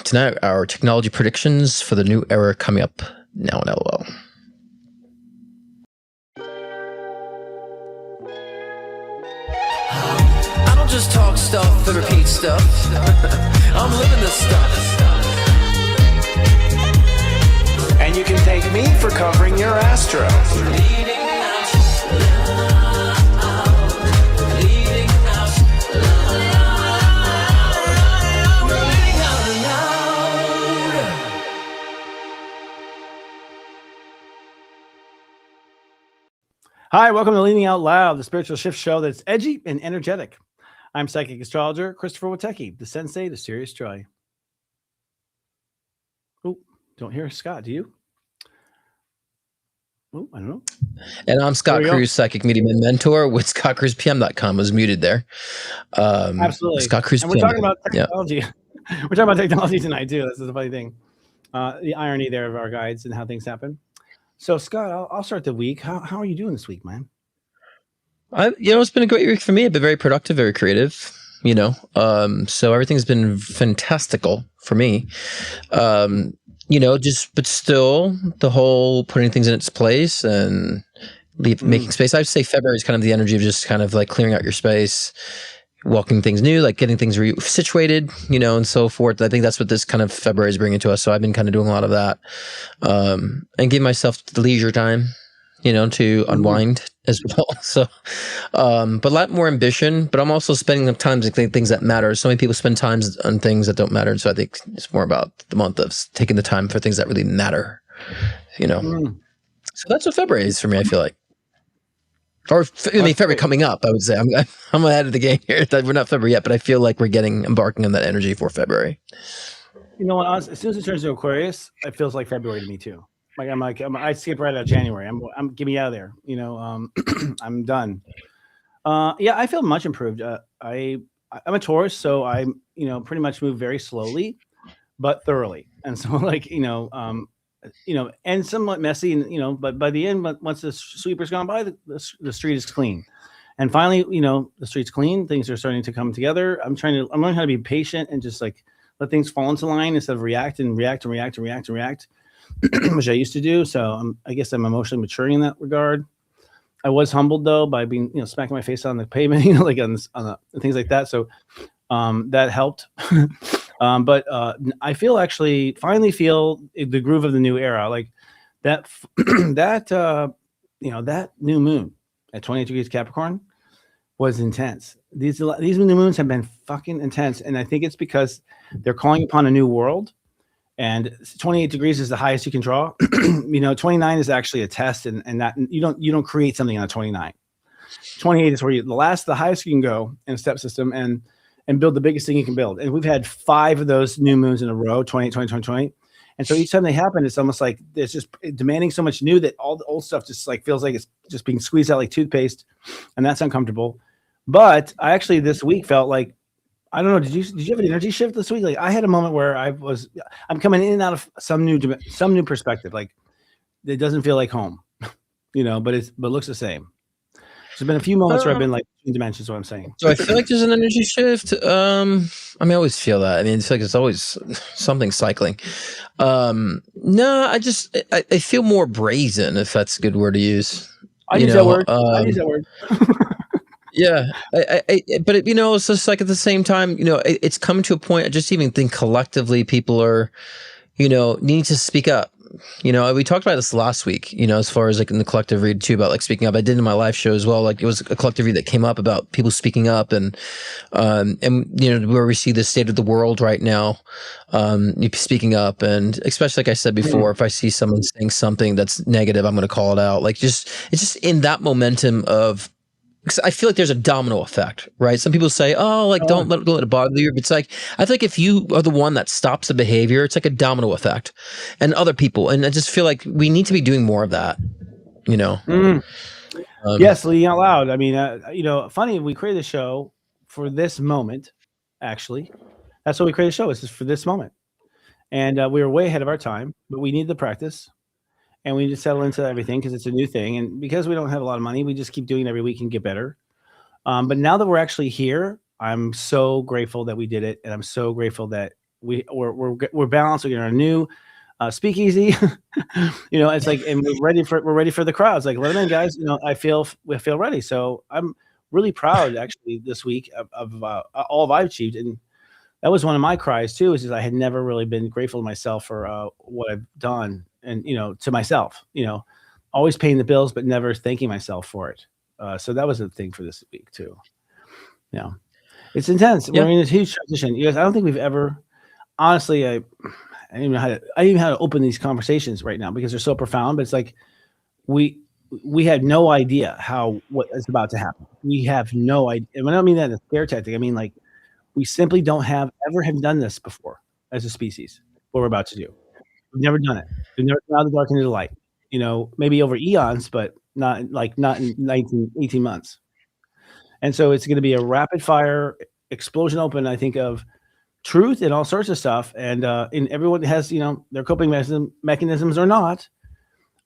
Tonight, our technology predictions for the new era coming up now in LOL. I don't just talk stuff and repeat stuff. I'm living this stuff. And you can thank me for covering your Astro. Hi, welcome to Leaning Out Loud, the spiritual shift show that's edgy and energetic. I'm psychic astrologer Christopher Witecki, the sensei to Sirius Joy. Oh, don't hear Scott, do you? Oh, I don't know. And I'm Scott Cruz, psychic medium and mentor with ScottCruzPM.com. Was muted there. Absolutely. Scott Cruz. And we're talking about technology. Yep. We're talking about technology tonight too. This is the funny thing. The irony there of our guides and how things happen. So, Scott, I'll start the week. How are you doing this week, man? It's been a great week for me. I've been very productive, very creative, so everything's been fantastical for me. But still the whole putting things in its place and making space. I'd say February is kind of the energy of just kind of like clearing out your space, welcoming things new, like getting things situated, and so forth. I think that's what this kind of February is bringing to us. So I've been kind of doing a lot of that, and give myself the leisure time, to unwind as well. So, but a lot more ambition, but I'm also spending the time to think things that matter. So many people spend time on things that don't matter. So I think it's more about the month of taking the time for things that really matter, So that's what February is for me, I feel like. Or February coming up, I would say. I'm ahead of the game here. We're not February yet, but I feel like we're embarking on that energy for February. You know what? As soon as it turns to Aquarius, it feels like February to me too. I skip right out of January. I'm get me out of there. I'm done. I feel much improved. I'm a Taurus, so I pretty much move very slowly, but thoroughly. And so and somewhat messy, and but by the end, once the sweeper's gone by, the street is clean, and finally, the street's clean. Things are starting to come together. I'm learning how to be patient and just like let things fall into line instead of react, which I used to do. So I guess I'm emotionally maturing in that regard. I was humbled though by being, smacking my face on the pavement, like on things like that. So that helped. But I finally feel the groove of the new era, like that, that new moon at 28 degrees Capricorn was intense. These new moons have been fucking intense. And I think it's because they're calling upon a new world, and 28 degrees is the highest you can draw. 29 is actually a test, and that you don't create something on a 29. 28 is where the highest you can go in a step system and build the biggest thing you can build. And we've had 5 of those new moons in a row, 28, 20, 20, 20. And so each time they happen, it's almost like it's just demanding so much new that all the old stuff just like feels like it's just being squeezed out like toothpaste, and that's uncomfortable. But I actually this week felt like, I don't know, did you have an energy shift this week? Like I had a moment where I'm coming in and out of some new perspective. Like it doesn't feel like home, but it looks the same. There's been a few moments where I've been like in dimensions, what I'm saying. So I feel like there's an energy shift. I always feel that. It's like it's always something cycling. No, I feel more brazen, if that's a good word to use. I use that word. Yeah, but it's just like at the same time, it's coming to a point. I just even think collectively, people are, needing to speak up. We talked about this last week, as far as like in the collective read too, about like speaking up. I did in my live show as well. Like it was a collective read that came up about people speaking up and where we see the state of the world right now, speaking up. And especially, like I said before, if I see someone saying something that's negative, I'm going to call it out. Like it's just in that momentum of, I feel like there's a domino effect, right? Some people say, don't let it bother you. It's like, I think if you are the one that stops the behavior, it's like a domino effect and other people. And I just feel like we need to be doing more of that, Yes, Leaning Out Loud. Funny, we created a show for this moment, actually. That's what we created a show. It's just for this moment. And we were way ahead of our time, but we need the practice. And we just settle into everything because it's a new thing. And because we don't have a lot of money, we just keep doing it every week and get better. But now that we're actually here, I'm so grateful that we did it. And I'm so grateful that We're balanced. We're getting our new speakeasy. It's like, and we're ready for the crowds. Like, let them in, guys. We feel ready. So I'm really proud actually this week of all I've achieved, and that was one of my cries too. Is I had never really been grateful to myself for what I've done, and to myself. Always paying the bills, but never thanking myself for it. So that was a thing for this week too. Yeah, it's intense. Yeah. We're in a huge transition. You guys, I don't think we've ever, honestly, I don't even know how to open these conversations right now because they're so profound. But it's like we had no idea what is about to happen. We have no idea. And I don't mean that in a scare tactic. I mean, like, we simply don't have done this before as a species. What we're about to do, we've never done it. We've never gone out of the dark into the light. Maybe over eons, but not in 18 months. And so it's going to be a rapid fire explosion open, I think, of truth and all sorts of stuff. And everyone has, their coping mechanisms or not.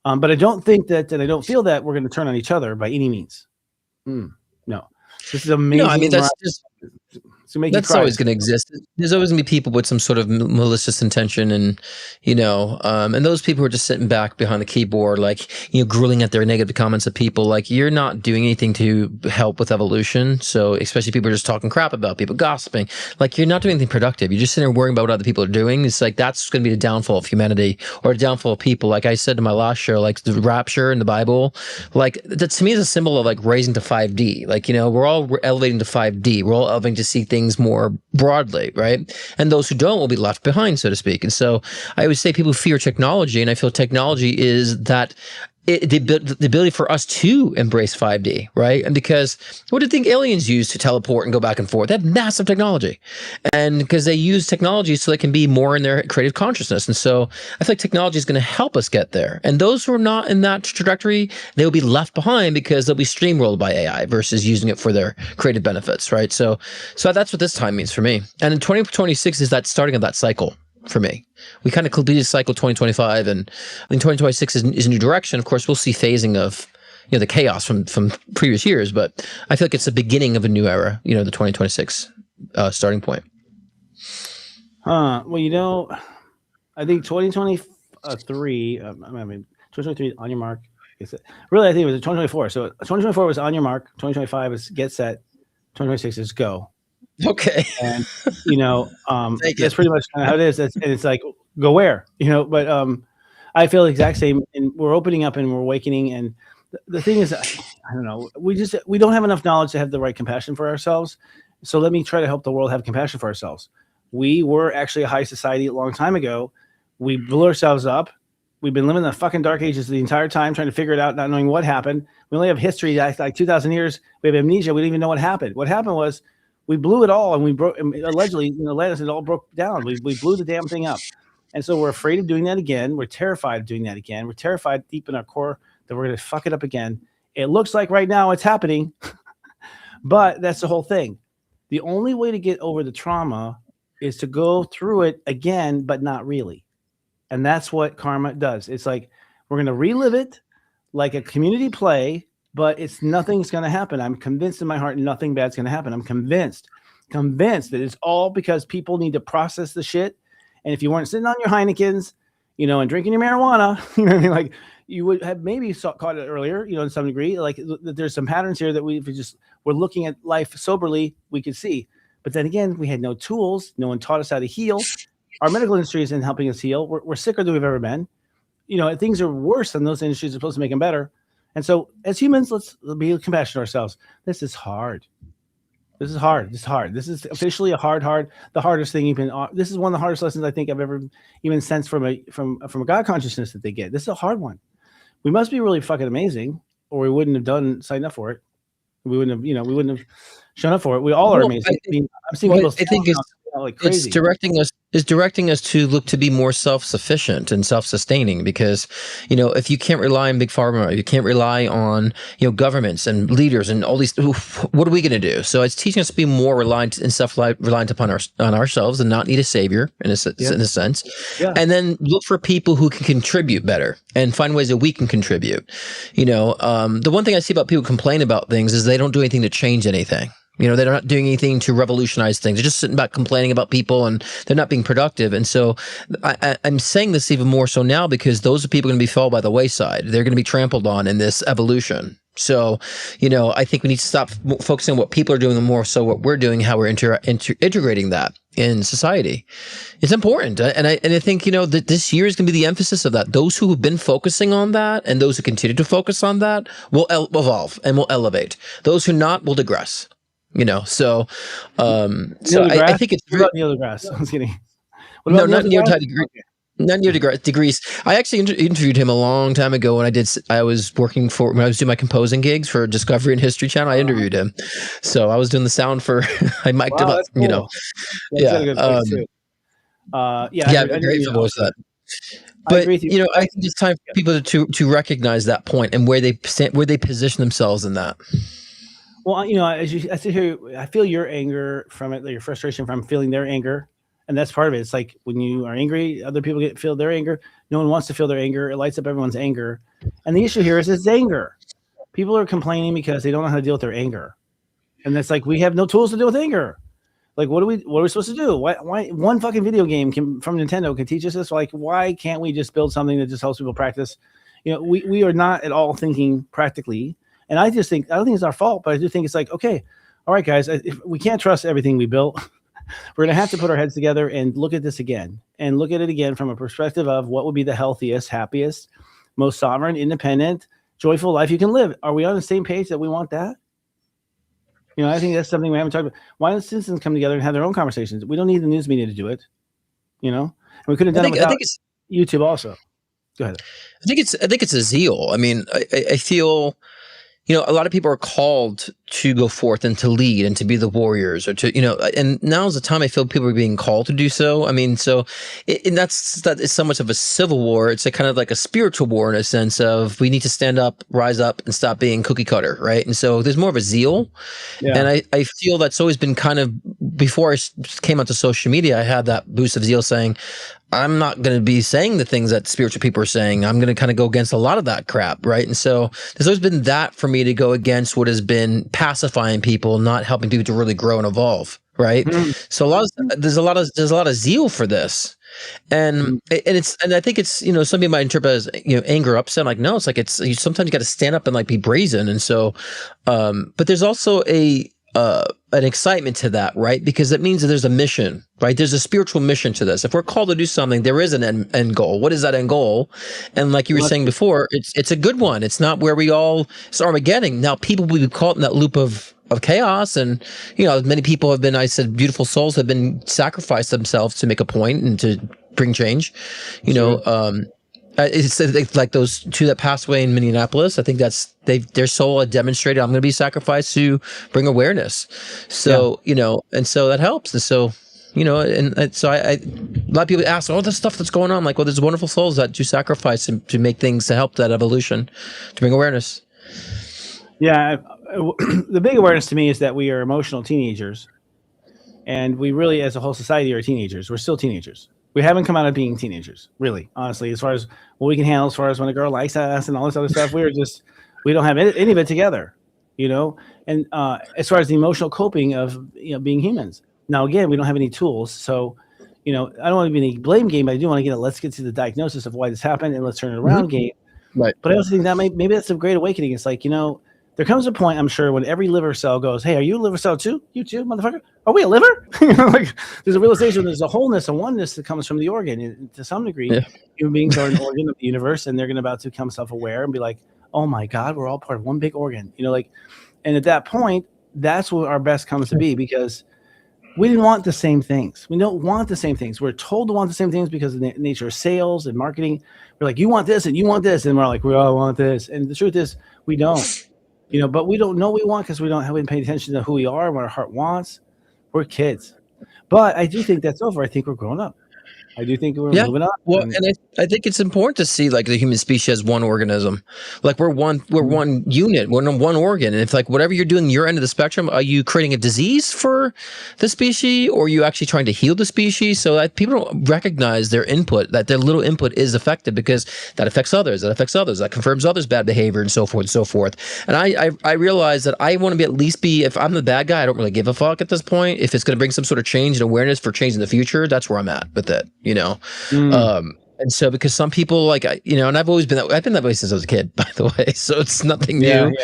But I don't think that, and I don't feel that we're going to turn on each other by any means. No, this is amazing. No, I mean, that's just, that's always going to exist. There's always going to be people with some sort of malicious intention, and and those people who are just sitting back behind the keyboard, like grueling at their negative comments of people. Like, you're not doing anything to help with evolution. So especially people who are just talking crap about people, gossiping. Like, you're not doing anything productive. You're just sitting there worrying about what other people are doing. It's like that's going to be the downfall of humanity, or a downfall of people. Like I said in my last show, like the rapture in the Bible, like that to me is a symbol of like raising to 5D. Like we're all elevating to 5D. We're all elevating to see things more broadly, right? And those who don't will be left behind, so to speak. And so I would say people fear technology, and I feel technology is that the ability for us to embrace 5D, right? And because what do you think aliens use to teleport and go back and forth? They have massive technology, and because they use technology so they can be more in their creative consciousness. And so I feel like technology is going to help us get there. And those who are not in that trajectory, they will be left behind because they'll be streamrolled by AI versus using it for their creative benefits, right? So that's what this time means for me. And in 2026 is that starting of that cycle. For me, we kind of completed cycle 2025, and in 2026 is a new direction. Of course, we'll see phasing of the chaos from previous years, but I feel like it's the beginning of a new era. The 2026 starting point. Well, I think 2023. 2023 on your mark. Really, I think it was 2024. So 2024 was on your mark. 2025 was get set. 2026 is go. Okay. And that's pretty much kind of how it is. It's like, go where, but I feel the exact same, and we're opening up and we're awakening. And the thing is, I don't know, we don't have enough knowledge to have the right compassion for ourselves. So let me try to help the world have compassion for ourselves. We were actually a high society a long time ago. We blew ourselves up. We've been living in the fucking dark ages the entire time, trying to figure it out, not knowing what happened. We only have history like 2,000 years. We have amnesia. We don't even know what happened. What happened was, we blew it all, and we broke. Allegedly, Atlantis, it all broke down. We blew the damn thing up, and so we're afraid of doing that again. We're terrified of doing that again. We're terrified deep in our core that we're going to fuck it up again. It looks like right now it's happening, but that's the whole thing. The only way to get over the trauma is to go through it again, but not really, and that's what karma does. It's like we're going to relive it like a community play. But nothing's going to happen. I'm convinced in my heart nothing bad's going to happen. I'm convinced that it's all because people need to process the shit. And if you weren't sitting on your Heinekens, and drinking your marijuana, like you would have maybe caught it earlier, to some degree. Like there's some patterns here that we're looking at life soberly, we could see. But then again, we had no tools. No one taught us how to heal. Our medical industry isn't helping us heal. We're sicker than we've ever been. Things are worse than those industries are supposed to make them better. And so as humans, let's be compassionate to ourselves. This is hard. This is hard. This is officially the hardest thing this is one of the hardest lessons I think I've ever even sensed from a God consciousness that they get. This is a hard one. We must be really fucking amazing, or we wouldn't have signed up for it. We wouldn't have shown up for it. We all are amazing. I'm seeing people like crazy. It's directing us to look to be more self-sufficient and self-sustaining, because if you can't rely on big pharma, you can't rely on governments and leaders and all these, what are we going to do? So it's teaching us to be more reliant and self-reliant upon ourselves and not need a savior in a sense. Yeah. And then look for people who can contribute better and find ways that we can contribute. The one thing I see about people complain about things is they don't do anything to change anything. They're not doing anything to revolutionize things. They're just sitting back complaining about people, and they're not being productive. And so I'm saying this even more so now because those are people going to be fell by the wayside. They're going to be trampled on in this evolution. So, I think we need to stop focusing on what people are doing and more so what we're doing, how we're integrating that in society. It's important. And I think, that this year is going to be the emphasis of that. Those who have been focusing on that and those who continue to focus on that will evolve and will elevate. Those who not will digress. So I think it's what about Neil deGrasse? I was kidding. What no, about not Neil Neil deGrasse? deGrasse. Not Neil degrees. I actually interviewed him a long time ago when I was working when I was doing my composing gigs for Discovery and History Channel. I interviewed him, so I was doing the sound for. I mic'd him up. That's cool. That's got a good voice, too. Great for voice that. But I think it's time for people to recognize that point and where they position themselves in that. Well, I sit here, I feel your anger from it, your frustration from feeling their anger. And that's part of it. It's like when you are angry, other people feel their anger. No one wants to feel their anger. It lights up everyone's anger. And the issue here is it's anger. People are complaining because they don't know how to deal with their anger. And it's like, we have no tools to deal with anger. Like, what are we supposed to do? Why one fucking video game from Nintendo can teach us this? Like, why can't we just build something that just helps people practice? We are not at all thinking practically. And I don't think it's our fault, but I do think it's like, okay, all right, guys, if we can't trust everything we built. We're going to have to put our heads together and look at this again and look at it again from a perspective of what would be the healthiest, happiest, most sovereign, independent, joyful life you can live. Are we on the same page that we want that? I think that's something we haven't talked about. Why don't citizens come together and have their own conversations? We don't need the news media to do it. And we could have done it without YouTube also. Go ahead. I think it's a zeal. I mean, I feel... a lot of people are called to go forth and to lead and to be the warriors or to, and now's the time I feel people are being called to do so. I mean, that is so much of a civil war. It's a kind of like a spiritual war in a sense of we need to stand up, rise up and stop being cookie cutter. Right. And so there's more of a zeal. Yeah. And I feel that's always been kind of, before I came onto social media, I had that boost of zeal saying, I'm not going to be saying the things that spiritual people are saying. I'm going to kind of go against a lot of that crap, right? And so there's always been that for me to go against what has been pacifying people, not helping people to really grow and evolve, right? Mm-hmm. So there's a lot of zeal for this, and I think it's some people might interpret as anger, upset. Like no, it's like you sometimes got to stand up and like be brazen, and so, but there's also an excitement to that, right? Because that means that there's a mission, right? There's a spiritual mission to this. If we're called to do something, there is an end goal. What is that end goal? And like you were saying before, it's a good one. It's not where it's Armageddon. Now people will be caught in that loop of chaos, and many people have been, I said, beautiful souls have been sacrificed themselves to make a point and to bring change. It's like those two that passed away in Minneapolis. I think their soul had demonstrated, I'm going to be sacrificed to bring awareness. So, and so that helps. And so, and so a lot of people ask, oh, the stuff that's going on. I'm like, well, there's wonderful souls that do sacrifice to make things to help that evolution, to bring awareness. Yeah. The big awareness to me is that we are emotional teenagers, and we really, as a whole society, are teenagers. We're still teenagers. We haven't come out of being teenagers, really, honestly, as far as what we can handle, as far as when a girl likes us and all this other stuff. We don't have any of it together, and as far as the emotional coping of, being humans. Now, again, we don't have any tools. So, I don't want to be in a blame game, but I do want to let's get to the diagnosis of why this happened and let's turn it around game. Right. But I also think that maybe that's a great awakening. It's like, there comes a point, I'm sure, when every liver cell goes, hey, are you a liver cell too? You too, motherfucker? Are we a liver? Like, there's a realization, there's a wholeness, a oneness that comes from the organ. And to some degree, human beings are an organ of the universe, and they're going to about to become self-aware and be like, oh my God, we're all part of one big organ. And at that point, that's what our best comes to be, because we didn't want the same things. We don't want the same things. We're told to want the same things because of the nature of sales and marketing. We're like, you want this and you want this. And we're like, we all want this. And the truth is, we don't. But we don't know what we want because we haven't paid attention to who we are and what our heart wants. We're kids. But I do think that's over. I think we're grown up. I do think we're Yeah. moving on. Well, and I think it's important to see like the human species as one organism. Like we're one unit, we're one organ. And if like whatever you're doing your end of the spectrum, are you creating a disease for the species or are you actually trying to heal the species? So that people don't recognize their input, that their little input is effective because that affects others, that confirms others' bad behavior and so forth and so forth. And I realize that I want to if I'm the bad guy, I don't really give a fuck at this point. If it's going to bring some sort of change and awareness for change in the future, that's where I'm at with it, you know? And so because some people like, and I've been that way since I was a kid, by the way, so it's nothing new,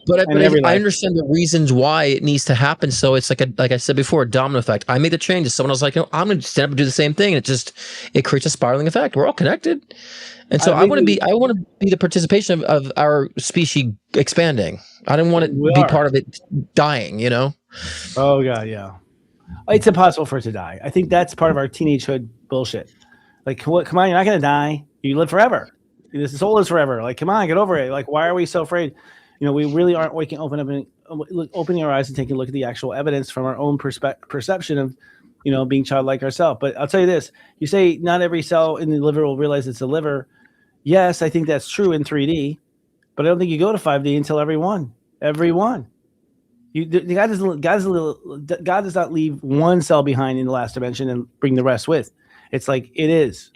but I understand the reasons why it needs to happen. So it's like I said before, a domino effect. I made the change. Someone else like, I'm going to stand up and do the same thing. And it creates a spiraling effect. We're all connected. And so I want to be the participation of our species expanding. I don't want to be part of it dying, you know? Oh God. Yeah. It's impossible for it to die. I think that's part of our teenagehood bullshit. Like, come on, you're not going to die. You live forever. This soul lives forever. Like, come on, get over it. Like, why are we so afraid? We really aren't opening our eyes and taking a look at the actual evidence from our own perception of, being childlike ourselves. But I'll tell you this: you say not every cell in the liver will realize it's a liver. Yes, I think that's true in 3D, but I don't think you go to 5D until every one. God does not leave one cell behind in the last dimension and bring the rest with. It's like it is.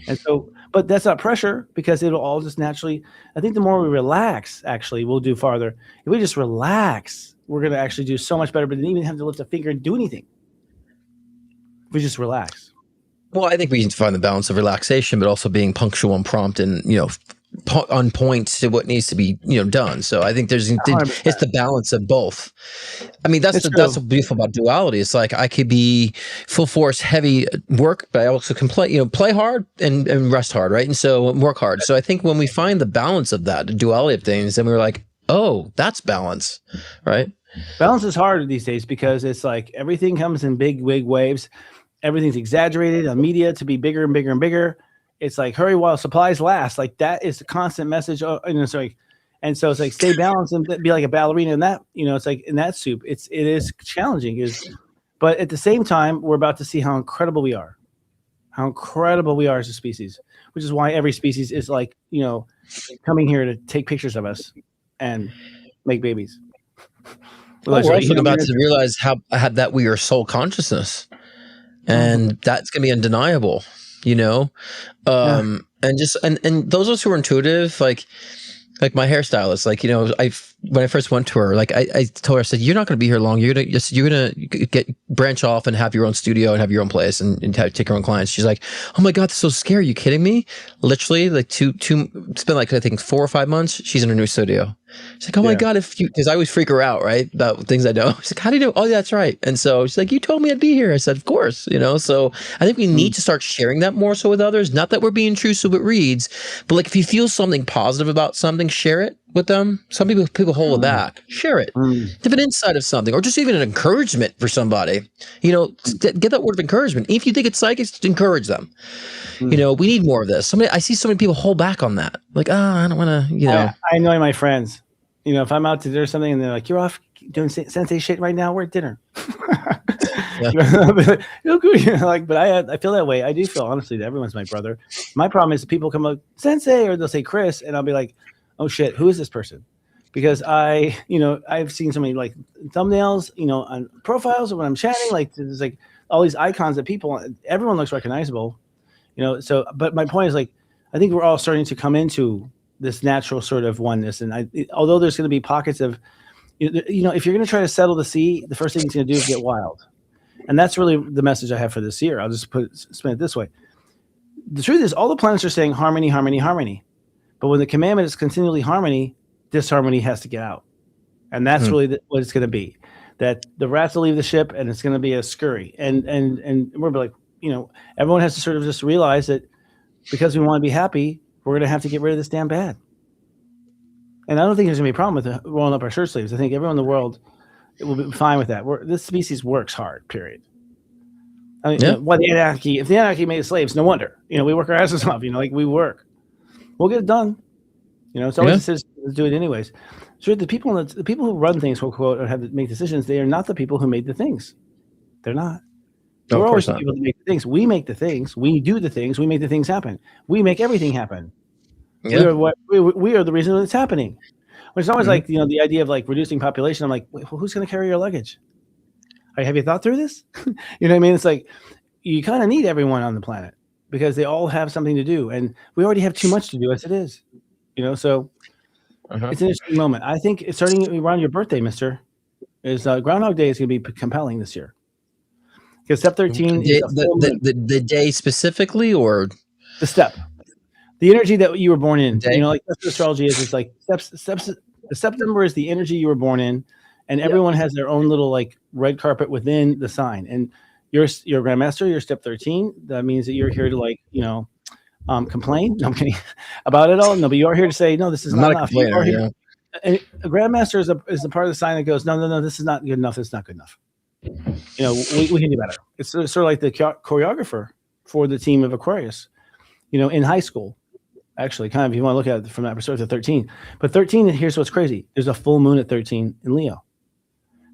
And so, but that's not pressure because it'll all just naturally, I think the more we relax, actually, we'll do farther. If we just relax, we're going to actually do so much better, but didn't even have to lift a finger and do anything. If we just relax. Well, I think we need to find the balance of relaxation, but also being punctual and prompt and, on point to what needs to be, done. So I think it's the balance of both. I mean, that's what's beautiful about duality. It's like I could be full force, heavy work, but I also can play hard and rest hard, right? And so work hard. So I think when we find the balance of that, the duality of things, then we're like, oh, that's balance, right? Balance is hard these days because it's like everything comes in big waves. Everything's exaggerated on media to be bigger and bigger and bigger. It's like hurry while supplies last. Like that is the constant message. And so it's like stay balanced and be like a ballerina in that. It's like in that soup. It is challenging. But at the same time, we're about to see how incredible we are as a species. Which is why every species is like coming here to take pictures of us and make babies. We're also about to realize how that we are soul consciousness, and that's gonna be undeniable. And those of us who are intuitive, like my hairstylist, when I first went to her, I told her, I said, you're not going to be here long. You're going to branch off and have your own studio and have your own place and take your own clients. She's like, oh my God, that's so scary. Are you kidding me? Literally it's been I think 4 or 5 months. She's in her new studio. She's like, oh my God, because I always freak her out, right? About things I know. She's like, how do you know? Oh, yeah, that's right. And so she's like, you told me I'd be here. I said, of course, so I think we need to start sharing that more so with others. Not that we're being intrusive with reads, but like if you feel something positive about something, share it with them. Some people hold it back. Share it. Give an insight of something, or just even an encouragement for somebody. Get that word of encouragement. If you think it's psychic, just encourage them. We need more of this. I see so many people hold back on that. Like, I don't want to, I annoy my friends. If I'm out to do something and they're like, you're off doing sensei shit right now, we're at dinner. But I feel that way. I do feel, honestly, that everyone's my brother. My problem is people come up, sensei, or they'll say Chris, and I'll be like, oh shit, who is this person? Because I've seen so many like thumbnails, on profiles, or when I'm chatting, like there's like all these icons that everyone looks recognizable, So, but my point is like, I think we're all starting to come into this natural sort of oneness, and although there's going to be pockets of, if you're going to try to settle the sea, the first thing it's going to do is get wild, and that's really the message I have for this year. I'll just spin it this way: the truth is, all the planets are saying harmony, harmony, harmony. But when the commandment is continually harmony, disharmony has to get out. And that's really what it's going to be. That the rats will leave the ship and it's going to be a scurry. And we're like, everyone has to sort of just realize that because we want to be happy, we're going to have to get rid of this damn bad. And I don't think there's going to be a problem with rolling up our shirt sleeves. I think everyone in the world will be fine with that. This species works hard, period. I mean, if the Anunnaki made slaves, no wonder. We work our asses off, we work. We'll get it done. It's always a decision to do it anyways. So the people who run things, quote unquote, or have to make decisions, they are not the people who made the things. They're not. No, We're of always course the not. people that make the things. We make the things. We do the things. We make the things happen. We make everything happen. Yeah. We are the reason it's happening. It's always Mhm. like, the idea of like reducing population. I'm like, wait, well, who's going to carry your luggage? Have you thought through this? You know what I mean? It's like you kind of need everyone on the planet because they all have something to do, and we already have too much to do as it is. So Uh-huh. it's an interesting moment. I think it's starting around your birthday, Mister. Is Groundhog Day is going to be compelling this year because Step 13 is a full moon. The day specifically, or The step, the energy that you were born in. day? Like that's what astrology is. It's like steps. The step number is the energy you were born in, and everyone has their own little like red carpet within the sign. And you're Grandmaster. You're Step 13. That means that you're here to like complain. No, I'm kidding about it all. No, but you are here to say no. This is I'm not not a enough. You are complainer. here. Yeah. And a Grandmaster is the part of the sign that goes no. This is not good enough. It's not good enough. We can do better. It's sort of like the choreographer for the team of Aquarius. In high school. Actually, kind of, if you want to look at it from that perspective, 13. But 13, here's what's crazy. There's a full moon at 13 in Leo.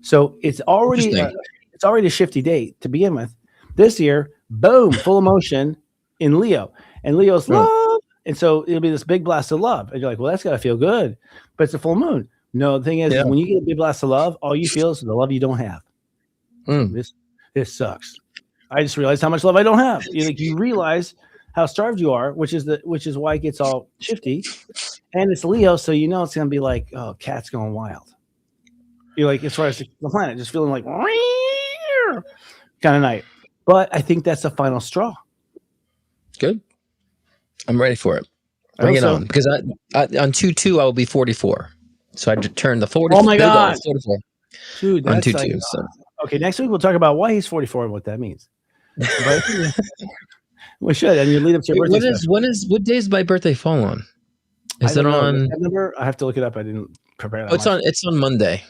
So it's already a shifty date to begin with. This year, boom, full emotion in Leo. And Leo's love. And so it'll be this big blast of love. And you're like, well, that's got to feel good. But it's a full moon. No, the thing is, when you get a big blast of love, all you feel is the love you don't have. This sucks. I just realized how much love I don't have. You realize how starved you are, which is why it gets all shifty. And it's Leo, so it's going to be like, oh, cat's going wild. You're like, as far as the planet, just feeling like kind of night. But I think that's the final straw. Good. I'm ready for it. Bring it on. Because on 2/2, I will be 44. So I turned the 40. Oh my God. 44. Dude, that's on 2/2. So. Okay, next week we'll talk about why he's 44 and what that means. We should, and you lead up to your birthday. What day does my birthday fall on? Is it on? Number? I have to look it up. I didn't prepare that. It's on Monday.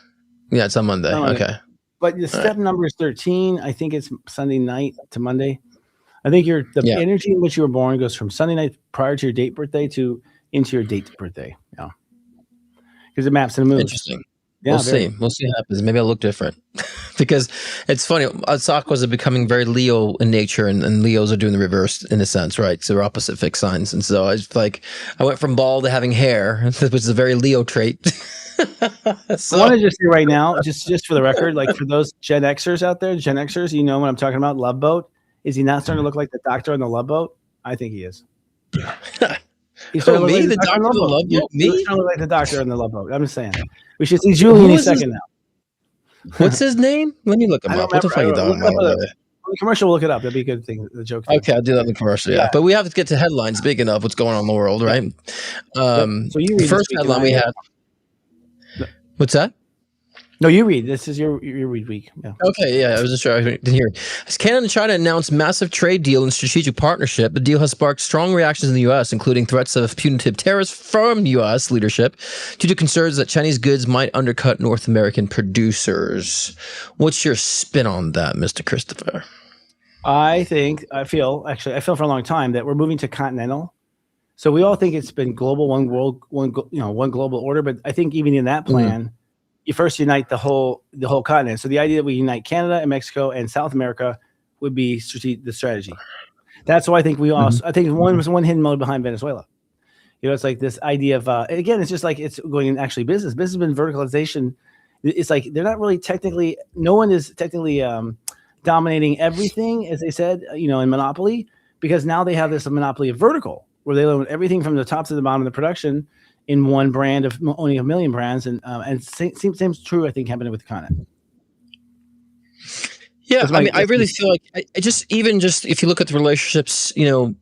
Yeah, it's on Monday. Okay. But the step number is 13. I think it's Sunday night to Monday. I think the energy in which you were born goes from Sunday night prior to your date birthday to into your date birthday. Yeah, because it maps in the moon. Interesting. Yeah, we'll see what happens. Maybe I'll look different because it's funny. Us Aquas are becoming very Leo in nature, and Leos are doing the reverse in a sense, right? So they're opposite fixed signs. And so I went from bald to having hair, which is a very Leo trait. So, I want to just say right now, just for the record, like for those Gen Xers out there, you know what I'm talking about, Love Boat. Is he not starting to look like the doctor on the Love Boat? I think he is. He's me, like the doctor on the Love Boat? Me? He's trying to look like the doctor on the Love Boat. I'm just saying. We should see Julie any second now. What's his name? Let me look him up. What the fuck are you talking about? The commercial, we'll look it up. That'd be a good thing. The joke. Okay, I'll do that in the commercial. Yeah, but we have to get to headlines. Speaking of what's going on in the world, right? So you read the first headline we have. What's that? No, you read. This is your read week. Yeah. Okay, yeah, I was just sure I didn't hear it. As Canada and China announced massive trade deal and strategic partnership, the deal has sparked strong reactions in the U.S., including threats of punitive tariffs from U.S. leadership due to concerns that Chinese goods might undercut North American producers. What's your spin on that, Mr. Christopher? I feel for a long time that we're moving to continental. So we all think it's been global, one world, one global order. But I think even in that plan, you first unite the whole continent. So the idea that we unite Canada and Mexico and South America would be the strategy. That's why I think we also. I think one hidden mode behind Venezuela. It's like this idea of again, it's just like it's going in actually business. Business has been verticalization. It's like they're not really technically. No one is technically dominating everything, as they said, in monopoly, because now they have this monopoly of vertical, where they own everything from the top to the bottom of the production in one brand of owning a million brands, and seems true. I think happening with the continent. Yeah, I really feel like I just if you look at the relationships,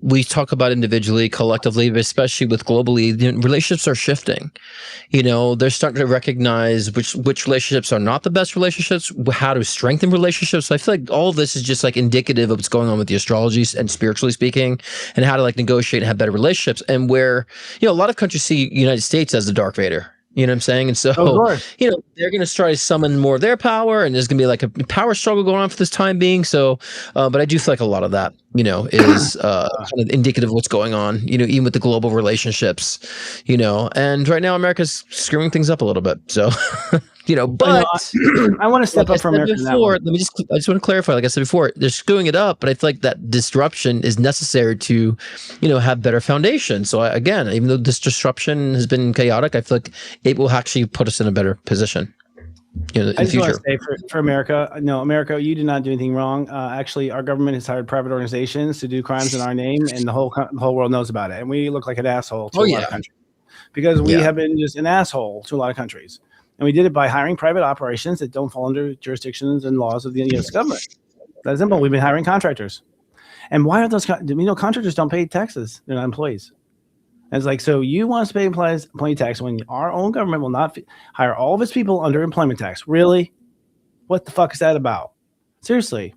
we talk about individually, collectively, but especially with globally, relationships are shifting. They're starting to recognize which relationships are not the best relationships, how to strengthen relationships. So I feel like all of this is just like indicative of what's going on with the astrology and spiritually speaking, and how to like negotiate and have better relationships. And where, a lot of countries see United States as the Darth Vader. You know what I'm saying? And so, they're going to try to summon more of their power, and there's going to be like a power struggle going on for this time being. So, but I do feel like a lot of that, is kind of indicative of what's going on, even with the global relationships, and right now America's screwing things up a little bit. So But I want to step like up for America in that before, one. I just want to clarify. Like I said before, they're screwing it up, but I feel like that disruption is necessary to, have better foundation. So again, even though this disruption has been chaotic, I feel like it will actually put us in a better position. In the I just want future. to say for America, no, America, you did not do anything wrong. Actually, our government has hired private organizations to do crimes in our name, and the whole world knows about it. And we look like an asshole to a lot of countries because we have been just an asshole to a lot of countries. And we did it by hiring private operations that don't fall under jurisdictions and laws of the U.S. government. That's simple. We've been hiring contractors. And why are those? Contractors don't pay taxes. They're not employees. And it's like, so you want us to pay employee tax when our own government will not hire all of its people under employment tax? Really? What the fuck is that about? Seriously.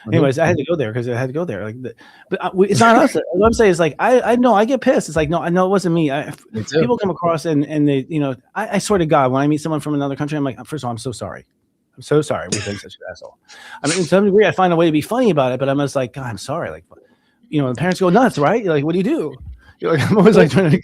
Anyways, I had to go there because I had to go there. It's not us. What I'm saying is like, I know I get pissed. It's like, no, it wasn't me. People come across and they, I swear to God, when I meet someone from another country, I'm like, first of all, I'm so sorry. I'm so sorry we've been such an asshole. I mean, to some degree, I find a way to be funny about it, but I'm just like, God, I'm sorry. Like, the parents go nuts, right? You're like, what do you do? I'm always like trying to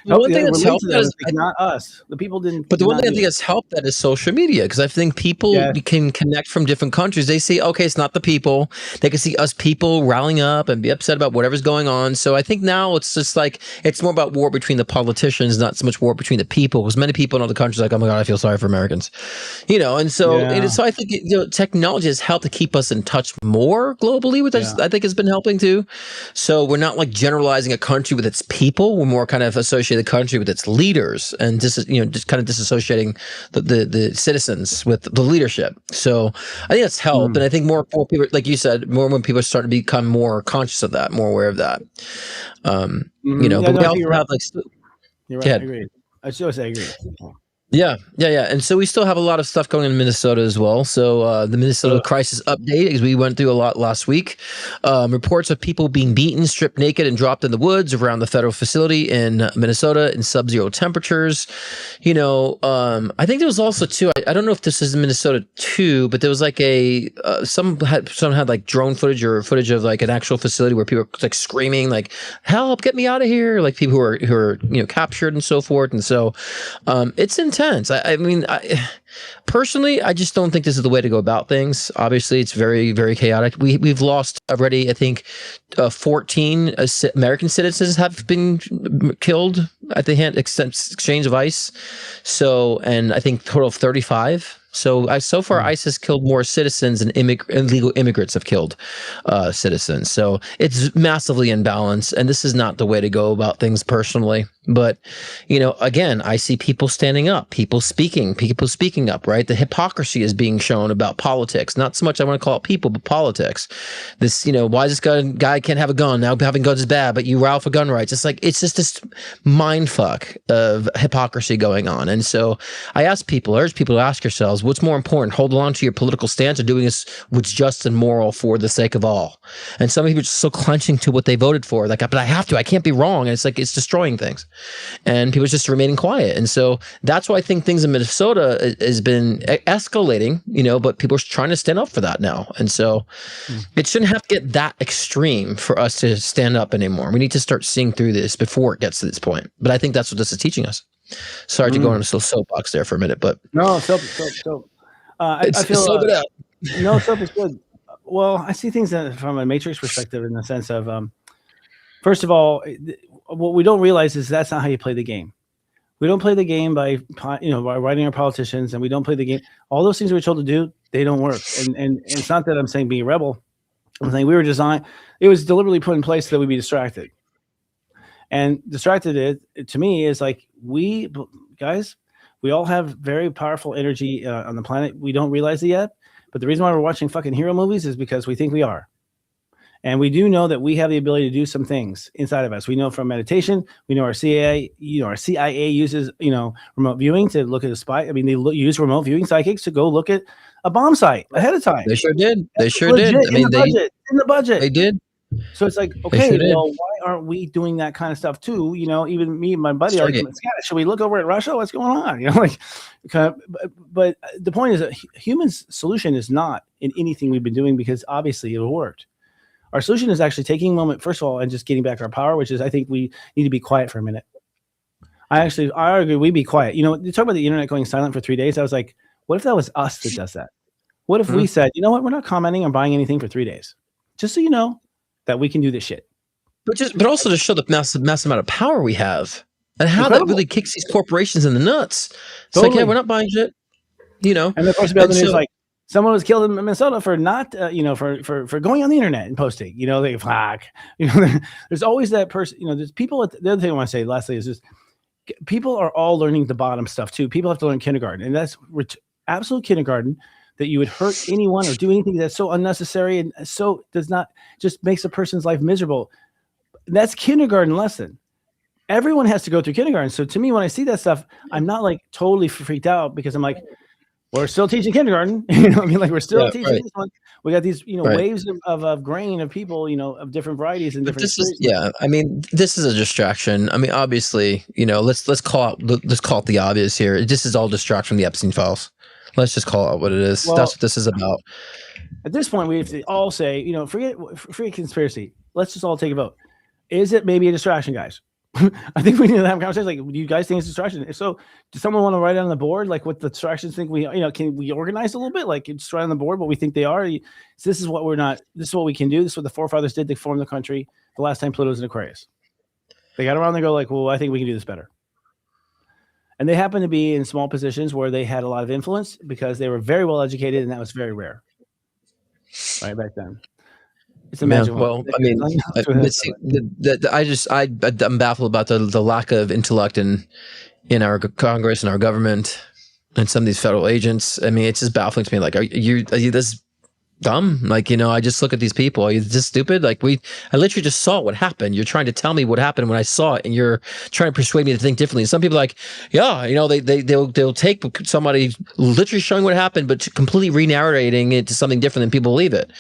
help. One thing that's helped is not us. The people didn't. But the one thing I think has helped that is social media, because I think people can connect from different countries. They see, okay, it's not the people. They can see us people rallying up and be upset about whatever's going on. So I think now it's just like it's more about war between the politicians, not so much war between the people. Because many people in other countries are like, oh my God, I feel sorry for Americans, and so so I think technology has helped to keep us in touch more globally, which I think has been helping too. So we're not like generalizing a country with its people. We're more kind of associate the country with its leaders, and just kind of disassociating the citizens with the leadership. So I think that's helped, and I think more people, like you said, more when people start to become more conscious of that, more aware of that. But we also have like. You're right. I agree. I agree. Yeah. And so we still have a lot of stuff going in Minnesota as well. So the Minnesota crisis update, as we went through a lot last week, reports of people being beaten, stripped naked, and dropped in the woods around the federal facility in Minnesota in sub-zero temperatures. I think there was also too. I don't know if this is in Minnesota too, but there was like some had like drone footage or footage of like an actual facility where people were like screaming like, "Help! Get me out of here!" Like people who are captured and so forth. And so it's intense. I mean, personally, I just don't think this is the way to go about things. Obviously, it's very, very chaotic. We've lost already, I think, 14 American citizens have been killed at the exchange of ICE. So, and I think total of 35. So far, ICE has killed more citizens than illegal immigrants have killed citizens. So it's massively imbalanced, and this is not the way to go about things personally. But, again, I see people standing up, people speaking up, right? The hypocrisy is being shown about politics. Not so much I want to call it people, but politics. This, why this guy can't have a gun? Now having guns is bad, but you rally for gun rights. It's like, it's just this mind fuck of hypocrisy going on. And so I urge people to ask yourselves, what's more important, holding on to your political stance or doing this what's just and moral for the sake of all? And some people are just so clenching to what they voted for. Like, but I have to, I can't be wrong. And it's like, it's destroying things. And people just remaining quiet. And so that's why I think things in Minnesota has been escalating, but people are trying to stand up for that now. And so it shouldn't have to get that extreme for us to stand up anymore. We need to start seeing through this before it gets to this point. But I think that's what this is teaching us. Sorry to go on a soapbox there for a minute, but no, soap. I feel soap it up. No, soap is good. Well, I see things from a matrix perspective in the sense of, first of all, what we don't realize is that's not how you play the game. We don't play the game by writing our politicians, and we don't play the game. All those things we're told to do, they don't work. And it's not that I'm saying be a rebel. I'm saying we were designed. It was deliberately put in place so that we'd be distracted. And distracted, to me, is like we all have very powerful energy on the planet. We don't realize it yet. But the reason why we're watching fucking hero movies is because we think we are. And we do know that we have the ability to do some things inside of us. We know from meditation. We know our CIA uses, remote viewing to look at a spy. I mean, they use remote viewing psychics to go look at a bomb site ahead of time. They sure did. They sure did. I mean, in the budget. They did. So it's like, okay, well, why aren't we doing that kind of stuff too? Even me and my buddy are like, should we look over at Russia? What's going on? But the point is that humans' solution is not in anything we've been doing because obviously it worked. Our solution is actually taking a moment, first of all, and just getting back our power, which is I think we need to be quiet for a minute. I argue we be quiet. You talk about the internet going silent for 3 days. I was like, What if that was us that does that? What if we said, you know what, we're not commenting or buying anything for 3 days, just so you know that we can do this shit. But also to show the massive amount of power we have and how Incredible. that really kicks these corporations in the nuts. It's Totally. like, yeah, we're not buying shit, you know. And of course, the other news, so- like someone was killed in Minnesota for not, for going on the internet and posting. You know, they fuck. You know, there's always that person. You know, there's people. The other thing I want to say, lastly, is just people are all learning the bottom stuff too. People have to learn kindergarten, and that's absolute kindergarten. That you would hurt anyone or do anything that's so unnecessary and so does not just makes a person's life miserable. That's kindergarten lesson. Everyone has to go through kindergarten. So to me, when I see that stuff, I'm not like totally freaked out because I'm like, we're still teaching kindergarten. You know what I mean? Like we're still teaching this one. We got these, waves of grain of people, of different varieties and different. I mean, this is a distraction. I mean, obviously, let's call it the obvious here. This is all distract from the Epstein files. Let's just call it what it is. Well, that's what this is about. At this point, we have to all say, forget conspiracy. Let's just all take a vote. Is it maybe a distraction, guys? I think we need to have a conversation. Like, do you guys think it's a distraction? If so, does someone want to write on the board, like what the distractions think can we organize a little bit? Like just write on the board what we think they are. So this is what we're not, this is what we can do. This is what the forefathers did to form the country the last time Pluto was in Aquarius. They got around and go like, well, I think we can do this better. And they happen to be in small positions where they had a lot of influence because they were very well educated, and that was very rare. Right back then. It's amazing. Well, I mean, I'm baffled about the lack of intellect in our Congress and our government and some of these federal agents. I mean, it's just baffling to me. Like, are you this dumb? Like, I just look at these people. Are you just stupid? Like I literally just saw what happened. You're trying to tell me what happened when I saw it, and you're trying to persuade me to think differently. And some people are like, yeah, they'll take somebody literally showing what happened, but completely re-narrating it to something different than people believe it.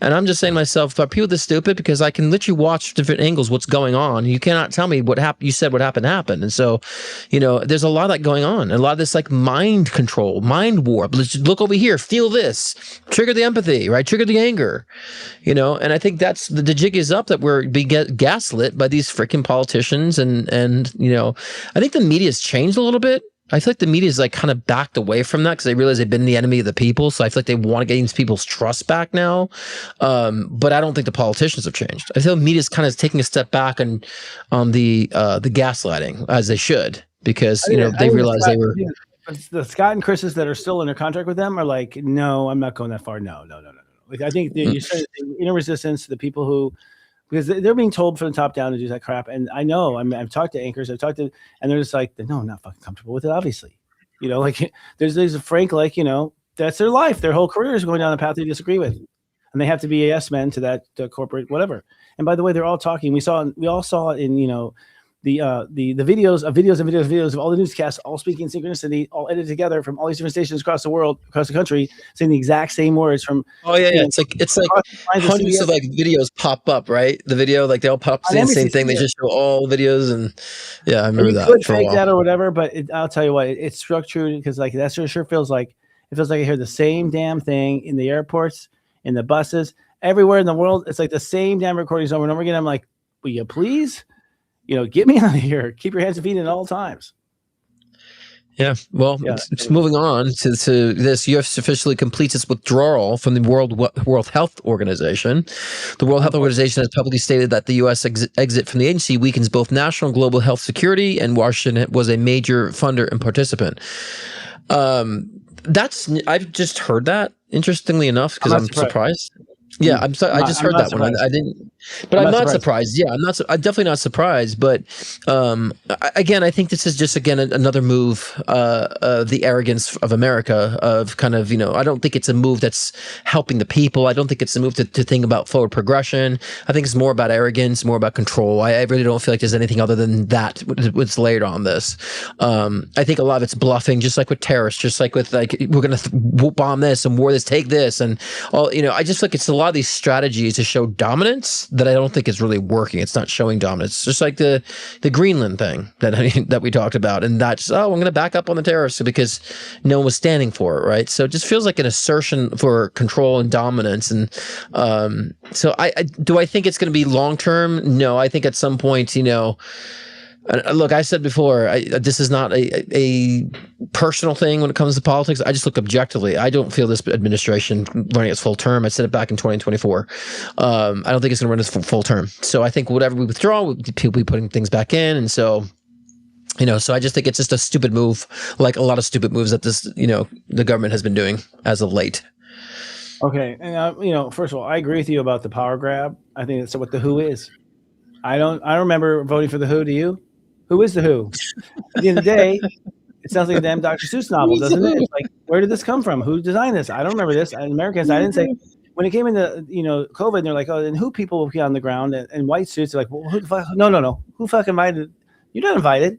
And I'm just saying to myself, are people this stupid? Because I can literally watch different angles, what's going on. You cannot tell me what happened. You said what happened. And so, there's a lot of that going on. A lot of this like mind control, mind warp. Let's look over here, feel this, trigger the empathy. Right, trigger the anger, and I think that's the jig is up that we're being gaslit by these freaking politicians, and I think the media's changed a little bit. I feel like the media's like kind of backed away from that because they realize they've been the enemy of the people. So I feel like they want to gain people's trust back now. But I don't think the politicians have changed. I feel media's kind of taking a step back on the gaslighting as they should because they realize they were. The Scott and Chris's that are still under contract with them are like, no, I'm not going that far. No. Like I think you're starting to inner resistance to the people who, because they're being told from the top down to do that crap. And I know, I've talked to anchors, and they're just like, no, I'm not fucking comfortable with it. Obviously, like there's a frank, like, that's their life. Their whole career is going down a path they disagree with, and they have to be a yes men to that corporate whatever. And by the way, they're all talking. We all saw it in the videos of all the newscasts, all speaking synchronicity, all edited together from all these different stations across the world, across the country, saying the exact same words from. Oh yeah, it's like hundreds of like videos pop up, right? The video, like they all pop saying the same thing. They just show all videos, and yeah, I remember that. Could fake that or whatever, but I'll tell you what, it's structured because like that sure feels like I hear the same damn thing in the airports, in the buses, everywhere in the world. It's like the same damn recordings over and over again. I'm like, will you please? Get me out of here. Keep your hands and feet in at all times. Yeah. Well, moving on to this, U.S. officially completes its withdrawal from the World Health Organization. The World Health Organization has publicly stated that the U.S. exit from the agency weakens both national and global health security, and Washington was a major funder and participant. I've just heard that, interestingly enough, because I'm surprised. Yeah, I'm sorry. I just heard that one. I didn't, but I'm not surprised. Yeah, I'm definitely not surprised. But again, I think this is just another move of the arrogance of America. Of kind of I don't think it's a move that's helping the people. I don't think it's a move to think about forward progression. I think it's more about arrogance, more about control. I really don't feel like there's anything other than that what's layered on this. I think a lot of it's bluffing, just like with terrorists, just like with we're gonna bomb this and war this, take this, and all. I just feel like it's a lot of these strategies to show dominance that I don't think is really working. It's not showing dominance. It's just like the Greenland thing that we talked about, and that's I'm going to back up on the terrorists because no one was standing for it, right? So it just feels like an assertion for control and dominance. And so I think it's going to be long term? No, I think at some point, Look, I said before, this is not a personal thing when it comes to politics. I just look objectively. I don't feel this administration running its full term. I said it back in 2024. I don't think it's going to run its full term. So I think whatever we withdraw, people will be putting things back in. And so, so I just think it's just a stupid move, like a lot of stupid moves that this, the government has been doing as of late. Okay. And, first of all, I agree with you about the power grab. I think that's what the WHO is. I don't remember voting for the WHO. Do you? Who is the WHO? At the end of the day, it sounds like a damn Dr. Seuss novel, doesn't it? It's like, where did this come from? Who designed this? I don't remember this. Americans, I didn't say. When it came into, COVID, they're like, oh, and who people will be on the ground in white suits? They're like, well, who the fuck? No. Who fuck invited? You're not invited.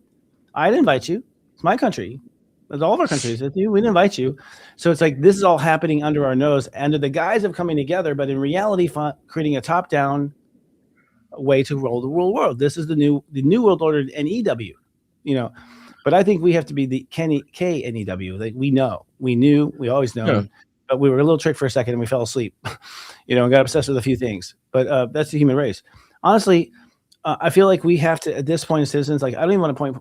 I didn't invite you. It's my country. It's all of our countries. It's you. We didn't invite you. So it's like this is all happening under our nose, under the guise of coming together, but in reality, creating a top-down way to roll the world. This is the new world order, NEW, but I think we have to be the KNEW. Like we knew, we always know, but we were a little tricked for a second and we fell asleep, and got obsessed with a few things. But that's the human race. Honestly, I feel like we have to, at this point, as citizens, like I don't even want to point.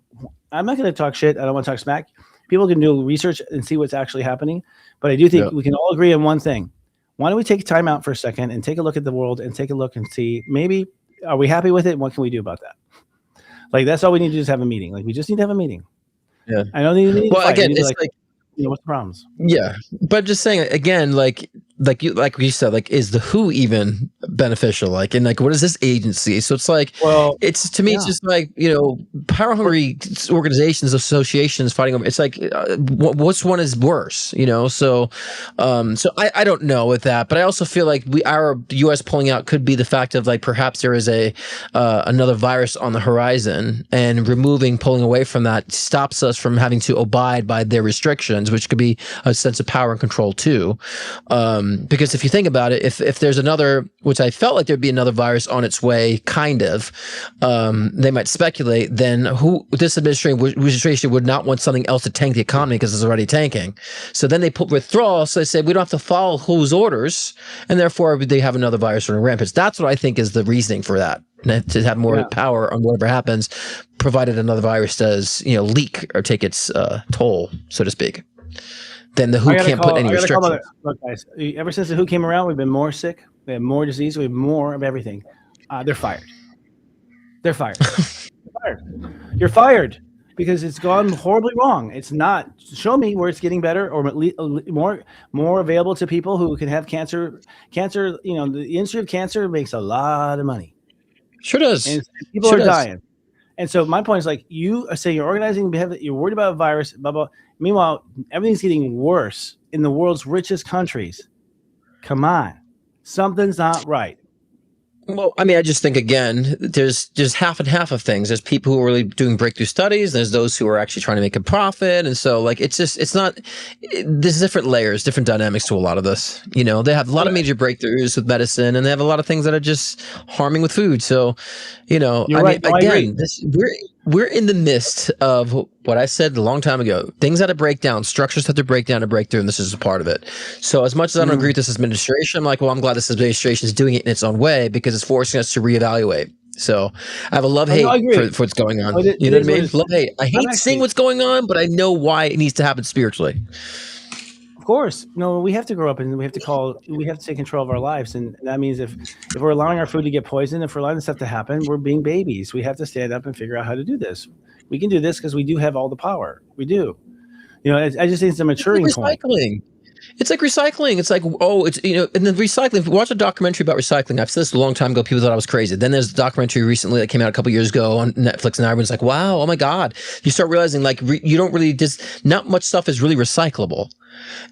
I'm not going to talk shit. I don't want to talk smack. People can do research and see what's actually happening. But I do think we can all agree on one thing. Why don't we take time out for a second and take a look at the world and take a look and see maybe. Are we happy with it? What can we do about that? Like, that's all we need to do is have a meeting. Like, we just need to have a meeting. Yeah. I don't need to Well, again, it's like what's the problems? Yeah. But just saying, again, like you said, like, is the WHO even beneficial? Like, and like, what is this agency? So it's like, well, it's to me, it's just like, power hungry organizations, associations fighting over. It's like, what's one is worse, So, I don't know with that, but I also feel like our U.S. pulling out could be the fact of like perhaps there is another virus on the horizon, and pulling away from that stops us from having to abide by their restrictions, which could be a sense of power and control too. Because if you think about it, if there's another, which I felt like there'd be another virus on its way, kind of, they might speculate, then this administration would not want something else to tank the economy because it's already tanking. So then they put withdrawal. So they say, we don't have to follow WHO's orders. And therefore they have another virus running rampant. That's what I think is the reasoning for that. To have more power on whatever happens, provided another virus does, leak or take its toll, so to speak. Then the WHO can't put any restrictions. Look, guys, ever since the WHO came around, we've been more sick, we have more disease, we have more of everything. They're fired. They're fired. You're fired because it's gone horribly wrong. It's not. Show me where it's getting better or at least more available to people who can have cancer. Cancer, the industry of cancer makes a lot of money. Sure does. And people are dying. And so my point is like you say you're organizing, you're worried about a virus, blah, blah. Meanwhile, everything's getting worse in the world's richest countries. Come on. Something's not right. Well, I mean, I just think, again, there's just half and half of things. There's people who are really doing breakthrough studies. There's those who are actually trying to make a profit. And so, like, there's different layers, different dynamics to a lot of this. They have a lot of major breakthroughs with medicine, and they have a lot of things that are just harming with food. So, we're in the midst of what I said a long time ago. Things that break down, structures have to break down to break through, and this is a part of it. So as much as I don't agree with this administration, I'm like, well, I'm glad this administration is doing it in its own way because it's forcing us to reevaluate. So I have a love-hate for what's going on. You know what I mean? Love-hate. I hate seeing what's going on, but I know why it needs to happen spiritually. Of course. No, we have to grow up and we have to take control of our lives. And that means if we're allowing our food to get poisoned, if we're allowing this stuff to happen, we're being babies. We have to stand up and figure out how to do this. We can do this because we do have all the power. We do. I just think it's a maturing point. It's like recycling. It's like, and then recycling. If you watch a documentary about recycling, I've said this a long time ago, people thought I was crazy. Then there's a documentary recently that came out a couple years ago on Netflix, and everyone's like, wow, oh my God. You start realizing like you don't really not much stuff is really recyclable.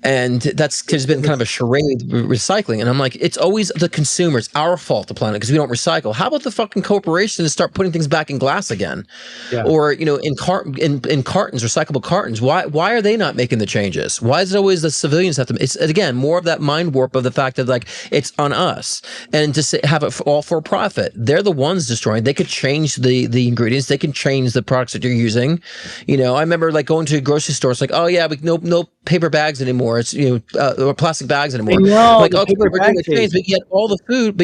And that's has been kind of a charade recycling. And I'm like, it's always the consumer. It's our fault, the planet, because we don't recycle. How about the fucking corporations start putting things back in glass again? Yeah. Or, in cartons, recyclable cartons. Why are they not making the changes? Why is it always the civilians have to? It's, again, more of that mind warp of the fact that like it's on us. And to have it all for profit. They're the ones destroying. They could change the ingredients. They can change the products that you're using. I remember like going to a grocery store. It's like, oh yeah, no paper bags anymore. It's or plastic bags anymore. know, Like, the okay, paper we're bag doing a change, thing. but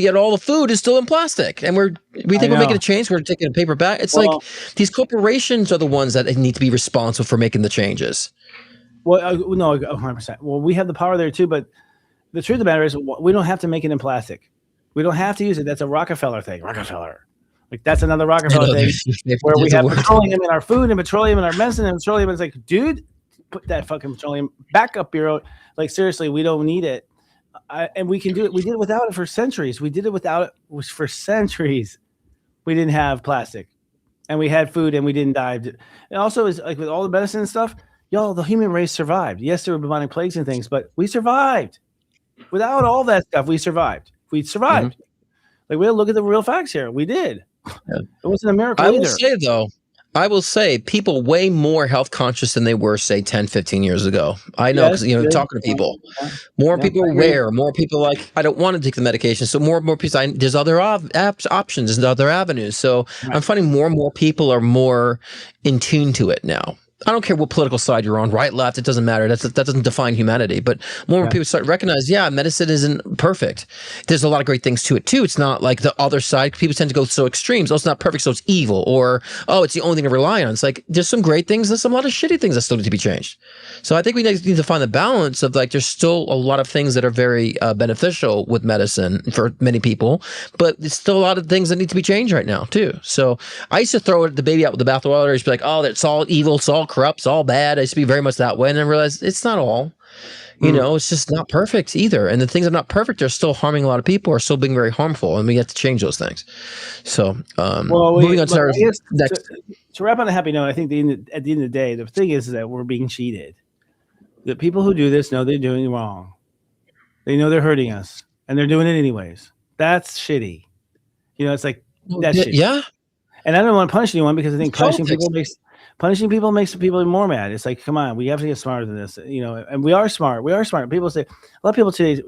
yet all the food is still in plastic, and we think we're making know. a change. We're taking a paper bag. It's Well- like these corporations are the ones that need to be responsible for making the changes. Well, no, 100%. Well, we have the power there too, but the truth of the matter is we don't have to make it in plastic. We don't have to use it. That's a Rockefeller thing. Rockefeller. Like, that's another Rockefeller thing where we There's a have word. petroleum in our food and petroleum in our medicine and petroleum. It's like, dude, put that fucking petroleum back up your, like, seriously, we don't need it. And we can do it. We did it without it for centuries. We did it without it for centuries. We didn't have plastic and we had food and we didn't die. And also, is like with all the medicine and stuff, y'all, the human race survived. Yes, there were bubonic plagues and things, but we survived. Without all that stuff, we survived. We survived. Mm-hmm. Like, we'll look at the real facts here. We did. Yeah. It wasn't a miracle I either. will say, though, people way more health conscious than they were, say, 10, 15 years ago. I know, because, talking to people, more people are aware, more people like, I don't want to take the medication. So more and more people, there's other options and other avenues. So I'm finding more and more people are more in tune to it now. I don't care what political side you're on, right, left, it doesn't matter. That doesn't define humanity. But more and more people start to recognize, medicine isn't perfect. There's a lot of great things to it too. It's not like the other side. People tend to go so extremes. Oh, it's not perfect, so it's evil. Or, oh, it's the only thing to rely on. It's like, there's some great things. There's a lot of shitty things that still need to be changed. So I think we need to find the balance of, like, there's still a lot of things that are very beneficial with medicine for many people, but there's still a lot of things that need to be changed right now too. So I used to throw the baby out with the bathwater. I used to be like, oh, it's all evil. It's all corrupt, it's all bad. I used to be very much that way, and I realized it's not all. It's just not perfect either. And the things that are not perfect are still harming a lot of people, are still being very harmful, and we have to change those things. So, moving on to our next. To wrap on a happy note, I think at the end of the day, the thing is that we're being cheated. The people who do this know they're doing wrong. They know they're hurting us, and they're doing it anyways. That's shitty. It's like, that's shitty. Yeah. And I don't want to punish anyone, because I think punishing people makes people more mad. It's like, come on, we have to get smarter than this, and we are smart. We are smart. People say, a lot of people today,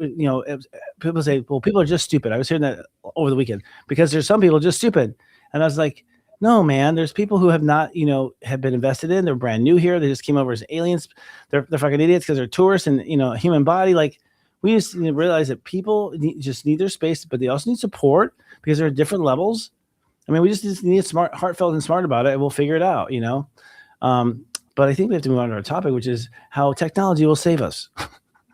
people say, well, people are just stupid. I was hearing that over the weekend, because there's some people just stupid. And I was like, no, man, there's people who have not, have been invested in. They're brand new here. They just came over as aliens. They're fucking idiots because they're tourists and, human body. Like, we just need to realize that people just need their space, but they also need support, because there are different levels. I mean, we just need smart, heartfelt and smart about it, and we'll figure it out, But I think we have to move on to our topic, which is how technology will save us.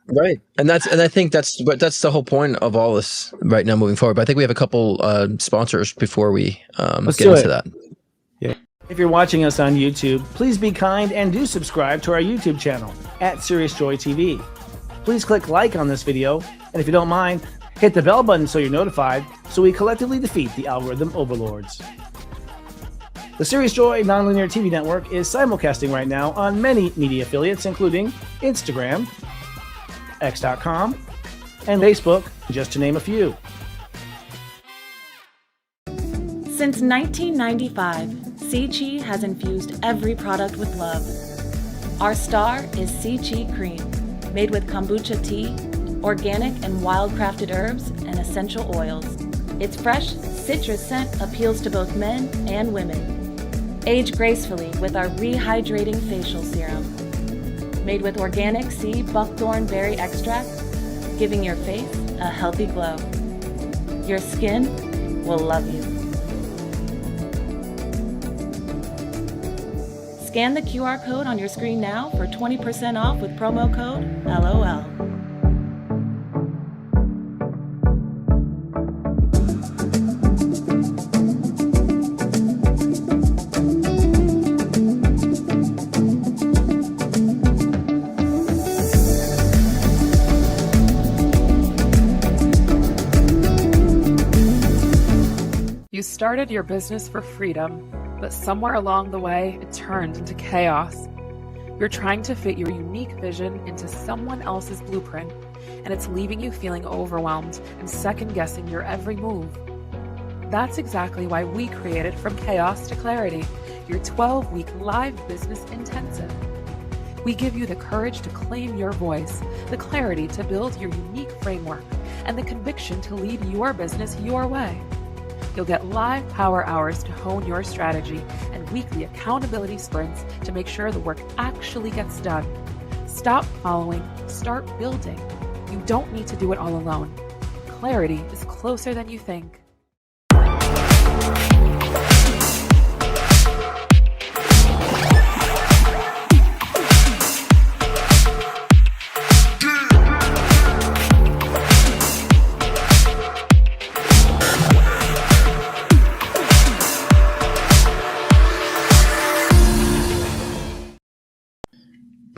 Right. And I think that's the whole point of all this right now moving forward. But I think we have a couple sponsors before we get into that. Yeah. If you're watching us on YouTube, please be kind and do subscribe to our YouTube channel at Serious Joy TV. Please click like on this video, and if you don't mind, hit the bell button so you're notified, so we collectively defeat the algorithm overlords. The Serious Joy Nonlinear TV Network is simulcasting right now on many media affiliates, including Instagram, X.com, and Facebook, just to name a few. Since 1995, Sea has infused every product with love. Our star is Sea Cream, made with kombucha tea, organic and wild-crafted herbs, and essential oils. Its fresh citrus scent appeals to both men and women. Age gracefully with our rehydrating facial serum. Made with organic sea buckthorn berry extract, giving your face a healthy glow. Your skin will love you. Scan the QR code on your screen now for 20% off with promo code LOL. You started your business for freedom, but somewhere along the way, it turned into chaos. You're trying to fit your unique vision into someone else's blueprint, and it's leaving you feeling overwhelmed and second-guessing your every move. That's exactly why we created From Chaos to Clarity, your 12-week live business intensive. We give you the courage to claim your voice, the clarity to build your unique framework, and the conviction to lead your business your way. You'll get live power hours to hone your strategy and weekly accountability sprints to make sure the work actually gets done. Stop following, start building. You don't need to do it all alone. Clarity is closer than you think.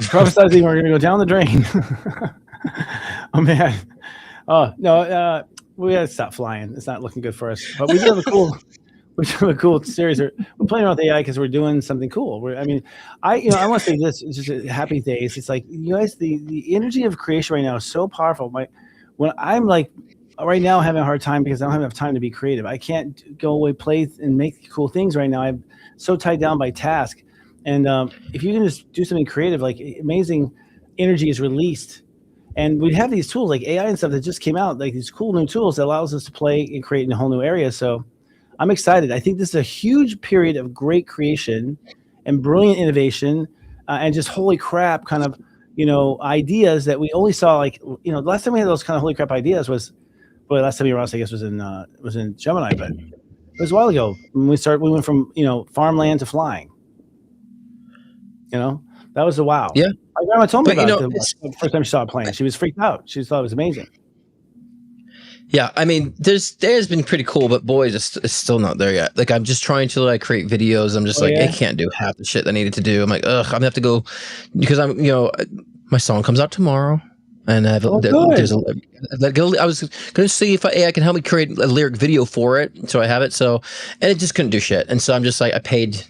Prophesizing we're gonna go down the drain. Oh man. Oh no, we gotta stop flying. It's not looking good for us. But we do have a cool series. We're playing around with AI because we're doing something cool. I want to say this. It's just happy days. It's like, you guys, the energy of creation right now is so powerful. When I'm like right now having a hard time because I don't have enough time to be creative. I can't go away, play and make cool things right now. I'm so tied down by task. And if you can just do something creative, like amazing energy is released. And we have these tools like AI and stuff that just came out, like these cool new tools that allows us to play and create in a whole new area. So I'm excited. I think this is a huge period of great creation and brilliant innovation and just holy crap kind of, ideas that we only saw the last time we had those kind of holy crap ideas was, last time you were on, I guess was in Gemini, but it was a while ago when we went from, farmland to flying. That was a wow. Yeah. My grandma told me But, about it the first time she saw a plane. She was freaked out. She thought it was amazing. Yeah, I mean, there's been pretty cool, but boy, it's still not there yet. Like, I'm just trying to create videos. I'm just I can't do half the shit I needed to do. I'm like, ugh, I'm gonna have to go because my song comes out tomorrow. And I was going to see if AI can help me create a lyric video for it. So I have it. So, and it just couldn't do shit. And so I'm just I paid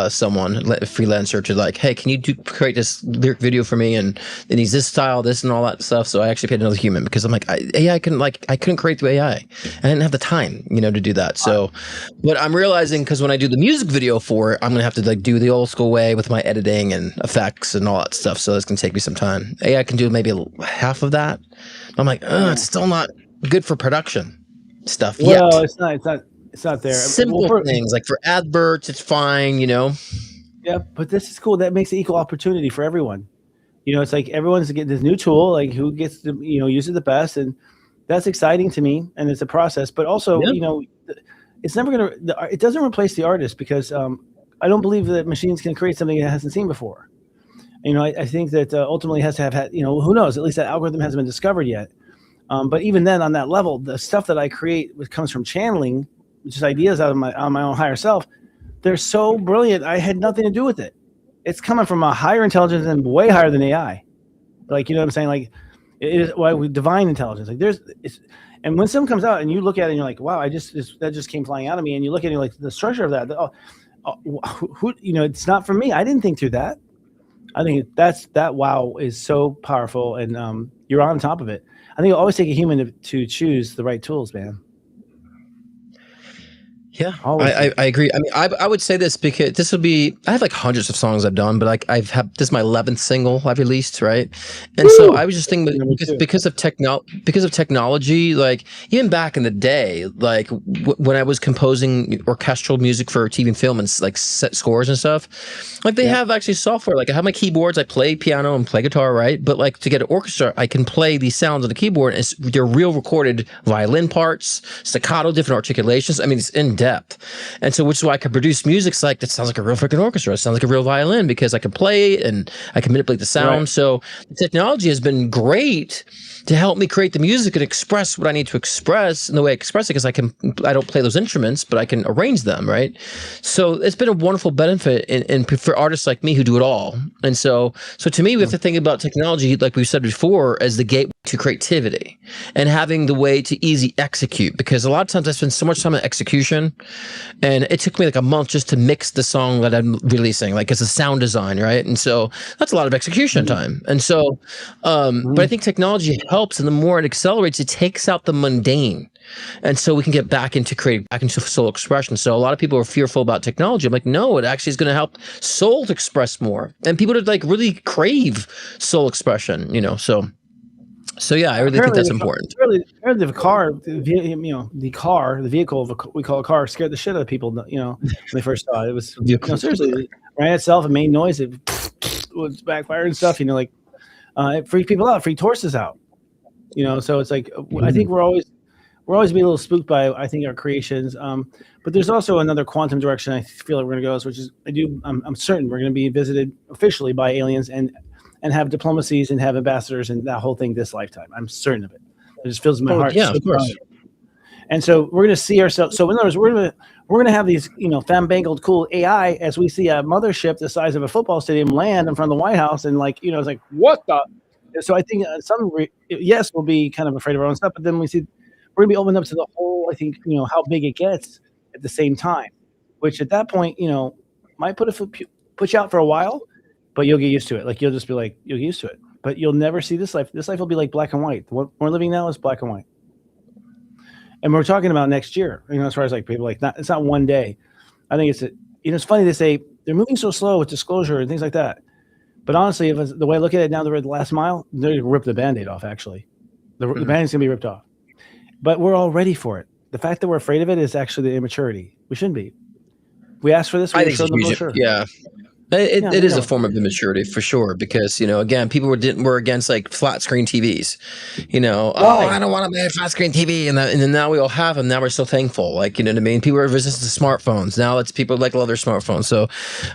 someone, a freelancer, to hey, can you create this lyric video for me? And it needs this style, this and all that stuff. So I actually paid another human because I'm AI I couldn't create through AI. I didn't have the time, to do that. So, but I'm realizing because when I do the music video for it, I'm going to have to do the old school way with my editing and effects and all that stuff. So it's going to take me some time. AI can do maybe half of that. I'm like, it's still not good for production stuff yet. Well, it's not there. Simple things like for adverts, it's fine, Yeah, but this is cool. That makes it equal opportunity for everyone. It's like everyone's getting this new tool, like who gets to use it the best, and that's exciting to me. And it's a process, but also it's never it doesn't replace the artist because I don't believe that machines can create something it hasn't seen before. I think that ultimately has to have had, who knows, at least that algorithm hasn't been discovered yet. But even then on that level, the stuff that I create, which comes from channeling, which is ideas out of my own higher self, they're so brilliant. I had nothing to do with it. It's coming from a higher intelligence and way higher than AI. Like, you know what I'm saying? Like it is divine intelligence. And when something comes out and you look at it and you're like, wow, that just came flying out of me. And you look at it like the structure of that, it's not for me. I didn't think through that. I think that wow is so powerful, and you're on top of it. I think it'll always take a human to choose the right tools, man. Yeah, I agree. I mean, I would say this because this would be, I have hundreds of songs I've done, but this is my 11th single I've released, right? And so I was just thinking because of technology, even back in the day, when I was composing orchestral music for TV and film and set scores and stuff, they have actually software. I have my keyboards, I play piano and play guitar, right? But to get an orchestra, I can play these sounds on the keyboard, and they're real recorded violin parts, staccato, different articulations. I mean, it's in depth. And so, which is why I can produce music that sounds like a real freaking orchestra. It sounds like a real violin because I can play it and I can manipulate the sound. Right. So the technology has been great to help me create the music and express what I need to express in the way I express it, because I don't play those instruments, but I can arrange them, right? So it's been a wonderful benefit for artists like me who do it all. And so to me, we have to think about technology, like we've said before, as the gateway to creativity and having the way to easy execute, because a lot of times I spend so much time on execution, and it took me a month just to mix the song that I'm releasing, as a sound design, right? And so that's a lot of execution time. And so, but I think technology helps, and the more it accelerates, it takes out the mundane. And so we can get back into creating, back into soul expression. So a lot of people are fearful about technology. I'm like, no, it actually is going to help soul to express more, and people to really crave soul expression, So yeah, I really think that's important. Apparently the car, the vehicle, we call a car, scared the shit out of people. When they first saw it, it was seriously, it ran itself and made noise. It was backfire and stuff. It freaks people out. It freaks horses out. So it's like I think we're always being a little spooked by I think our creations. But there's also another quantum direction I feel like we're going to go, which is I'm certain we're going to be visited officially by aliens and have diplomacies and have ambassadors and that whole thing this lifetime. I'm certain of it. It just fills my heart. Yeah, of course. And so we're going to see ourselves. So in other words, we're going to have these, fambangled cool AI as we see a mothership the size of a football stadium land in front of the White House, and it's like what the. So I think yes, we'll be kind of afraid of our own stuff, but then we're going to be opened up to the whole. I think how big it gets at the same time, which at that point might put you out for a while, but you'll get used to it. Like you'll get used to it, but you'll never see this life. This life will be like black and white. What we're living now is black and white. And we're talking about next year, as far as like people it's not one day. I think it's funny they say they're moving so slow with disclosure and things like that. But honestly, if it's the way I look at it now, they're at the last mile, they're going to rip the Band-Aid off, actually. The Band-Aid's going to be ripped off. But we're all ready for it. The fact that we're afraid of it is actually the immaturity. We shouldn't be. We asked for this. We showed them brochure. Yeah. It is a form of immaturity for sure, because again, people were against like flat screen TVs. I don't want to buy a flat screen TV, and then now we all have them. Now we're so thankful, like what I mean. People are resistant to smartphones. Now it's people like love their smartphones. So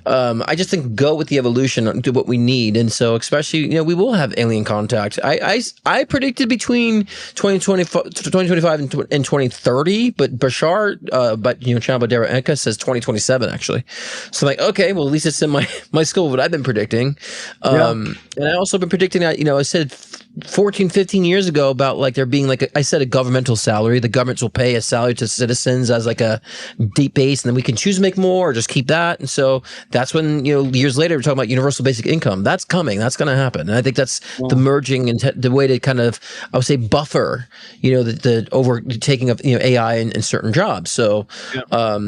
I just think go with the evolution and do what we need. And so especially we will have alien contact. I predicted between 2025 and 2030, but Bashar, Chamba Dara Eka says 2027 actually. So like okay, well at least it's in my school, what I've been predicting. And I also been predicting that, I said 14, 15 years ago about like there being like I said a governmental salary. The governments will pay a salary to citizens as like a deep base, and then we can choose to make more or just keep that. And so that's when, years later we're talking about universal basic income. That's coming. That's going to happen. And I think that's the merging and the way to kind of, I would say, buffer, the overtaking of, AI in certain jobs. So,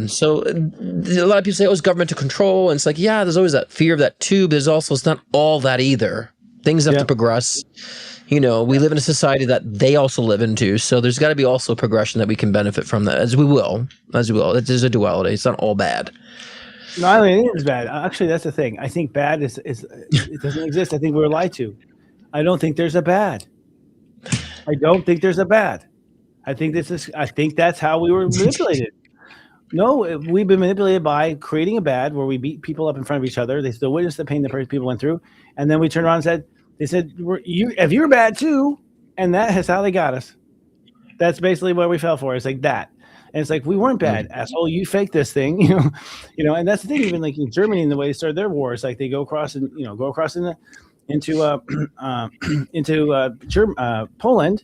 so a lot of people say, oh, it's governmental control. And it's like, yeah, there's always that fear of that too, but there's also, it's not all that either. Things have to progress. We live in a society that they also live into. So there's got to be also progression that we can benefit from that, as we will. There's a duality. It's not all bad. No, I think it is bad. Actually, that's the thing. I think bad is it doesn't exist. I think we're lied to. I don't think there's a bad. I don't think there's a bad. I think that's how we were manipulated. No, we've been manipulated by creating a bad where we beat people up in front of each other. They still witness the pain that people went through. And then we turned around and said, if you're bad too. And that is how they got us. That's basically what we fell for. It's like that. And it's like, we weren't bad, asshole. You faked this thing, and that's the thing. Even like in Germany, in the way they started their wars, like they go across into Poland,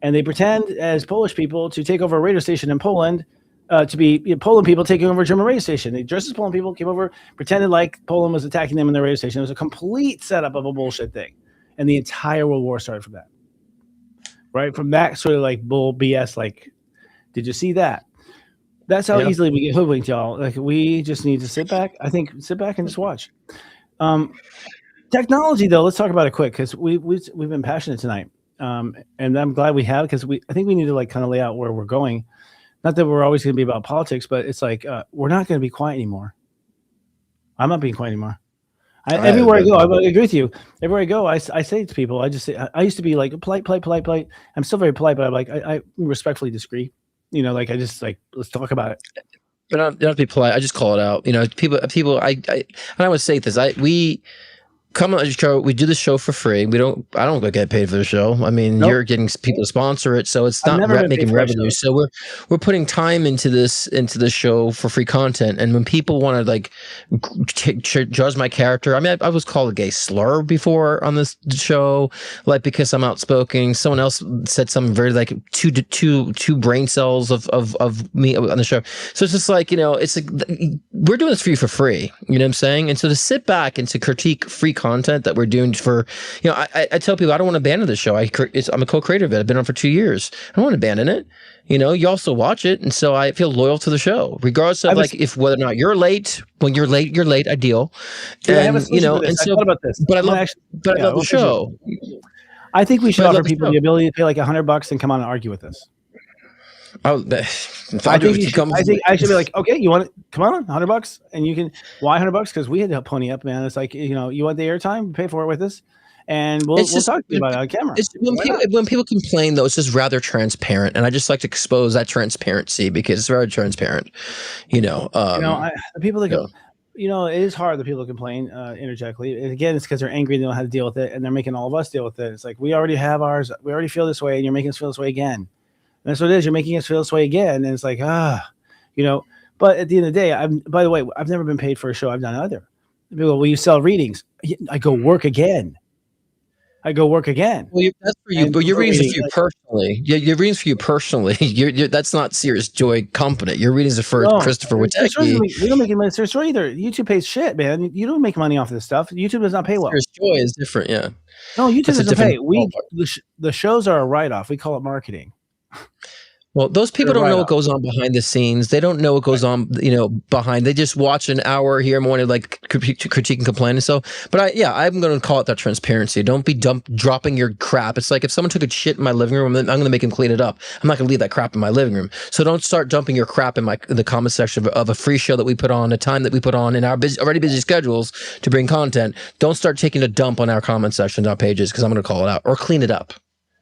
and they pretend as Polish people to take over a radio station in Poland, to be Poland people taking over a German radio station. They dressed as Poland people, came over, pretended like Poland was attacking them in their radio station. It was a complete setup of a bullshit thing. And the entire World War started from that. Right? From that sort of like bull BS, like, did you see that? That's how easily we get hoodwinked, y'all. Like, we just need to sit back. I think sit back and just watch. Technology, though, let's talk about it quick, because we've been passionate tonight. And I'm glad we have, because I think we need to like kind of lay out where we're going. Not that we're always going to be about politics, but it's like we're not going to be quiet anymore. I'm not being quiet anymore. Everywhere I go, I agree with you. Everywhere I go, I say to people, I just say, I used to be like polite. I'm still very polite, but I'm like, I respectfully disagree. Like I just like, let's talk about it. But I don't have to be polite. I just call it out. People. And I would say this. We come on the show. We do the show for free. I don't get paid for the show. I mean, You're getting people to sponsor it, so it's not making revenue. So we're putting time into this show for free content. And when people want to like judge my character, I mean, I was called a gay slur before on this show, like because I'm outspoken. Someone else said something very like two brain cells of me on the show. So it's just like it's like we're doing this for you for free. You know what I'm saying? And so to sit back and to critique free content that we're doing for, I tell people I don't want to abandon the show. I'm a co-creator of it. I've been on for 2 years. I don't want to abandon it. You also watch it, and so I feel loyal to the show, regardless of if whether or not you're late. When you're late. Ideal. And I thought about this, but I love the show. I think we should offer people the ability to pay like $100 and come on and argue with us. Oh, I think I should be like, okay, you want it? Come on, $100, and you can. Why $100? Because we had to pony up, man. It's like you want the airtime, pay for it with us, and we'll It's just talk to you about it on camera. It's when people complain, though, it's just rather transparent, and I just like to expose that transparency because it's very transparent. The people that yeah. go, it is hard. The people that complain interjectly, and again, it's because they're angry. They don't know how to deal with it, and they're making all of us deal with it. It's like we already have ours. We already feel this way, and you're making us feel this way again. And that's what it is. You're making us feel this way again, and it's like But at the end of the day, by the way, I've never been paid for a show I've done either. People go, well, you sell readings. I go work again. Well, that's for you, but your readings are for you personally. Yeah, your readings for you personally. That's not Serious Joy Company. Your readings are for Christopher Witecki. We don't make any money. Serious Joy either. YouTube pays shit, man. You don't make money off of this stuff. YouTube does not pay well. Serious Joy is different, yeah. No, YouTube doesn't pay. The shows are a write-off. We call it marketing. Well, those people don't know what goes on behind the scenes. They don't know what goes on, behind. They just watch an hour here morning, like critique and complain and so. But I'm going to call it that transparency. Don't be dropping your crap. It's like if someone took a shit in my living room, I'm going to make him clean it up. I'm not going to leave that crap in my living room. So don't start dumping your crap in the comment section of a free show that we put on, a time that we put on in our already busy schedules to bring content. Don't start taking a dump on our comment sections, our pages, because I'm going to call it out or clean it up.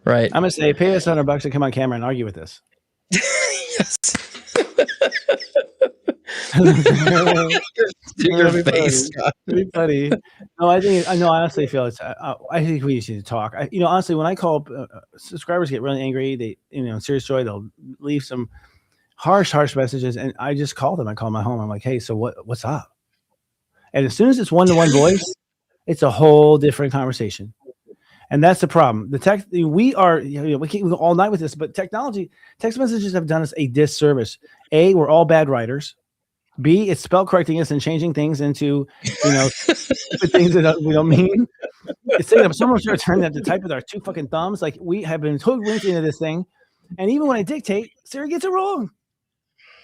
Right? I'm going to say, pay us $100 to come on camera and argue with this. Yes. Your face. It'd be funny. No, I honestly feel it's. I think we need to talk. Honestly, when I call subscribers get really angry, they, Serious Joy, they'll leave some harsh messages, and I just call them. I call my home. I'm like, hey, so what's up? And as soon as it's one-to-one voice, it's a whole different conversation. And that's the problem. We can't go all night with this, but text messages have done us a disservice. A, we're all bad writers. B, it's spell correcting us and changing things into, things that we don't mean. It's saying that someone should turn that to type with our two fucking thumbs. Like we have been totally linked into this thing. And even when I dictate, Siri gets it wrong.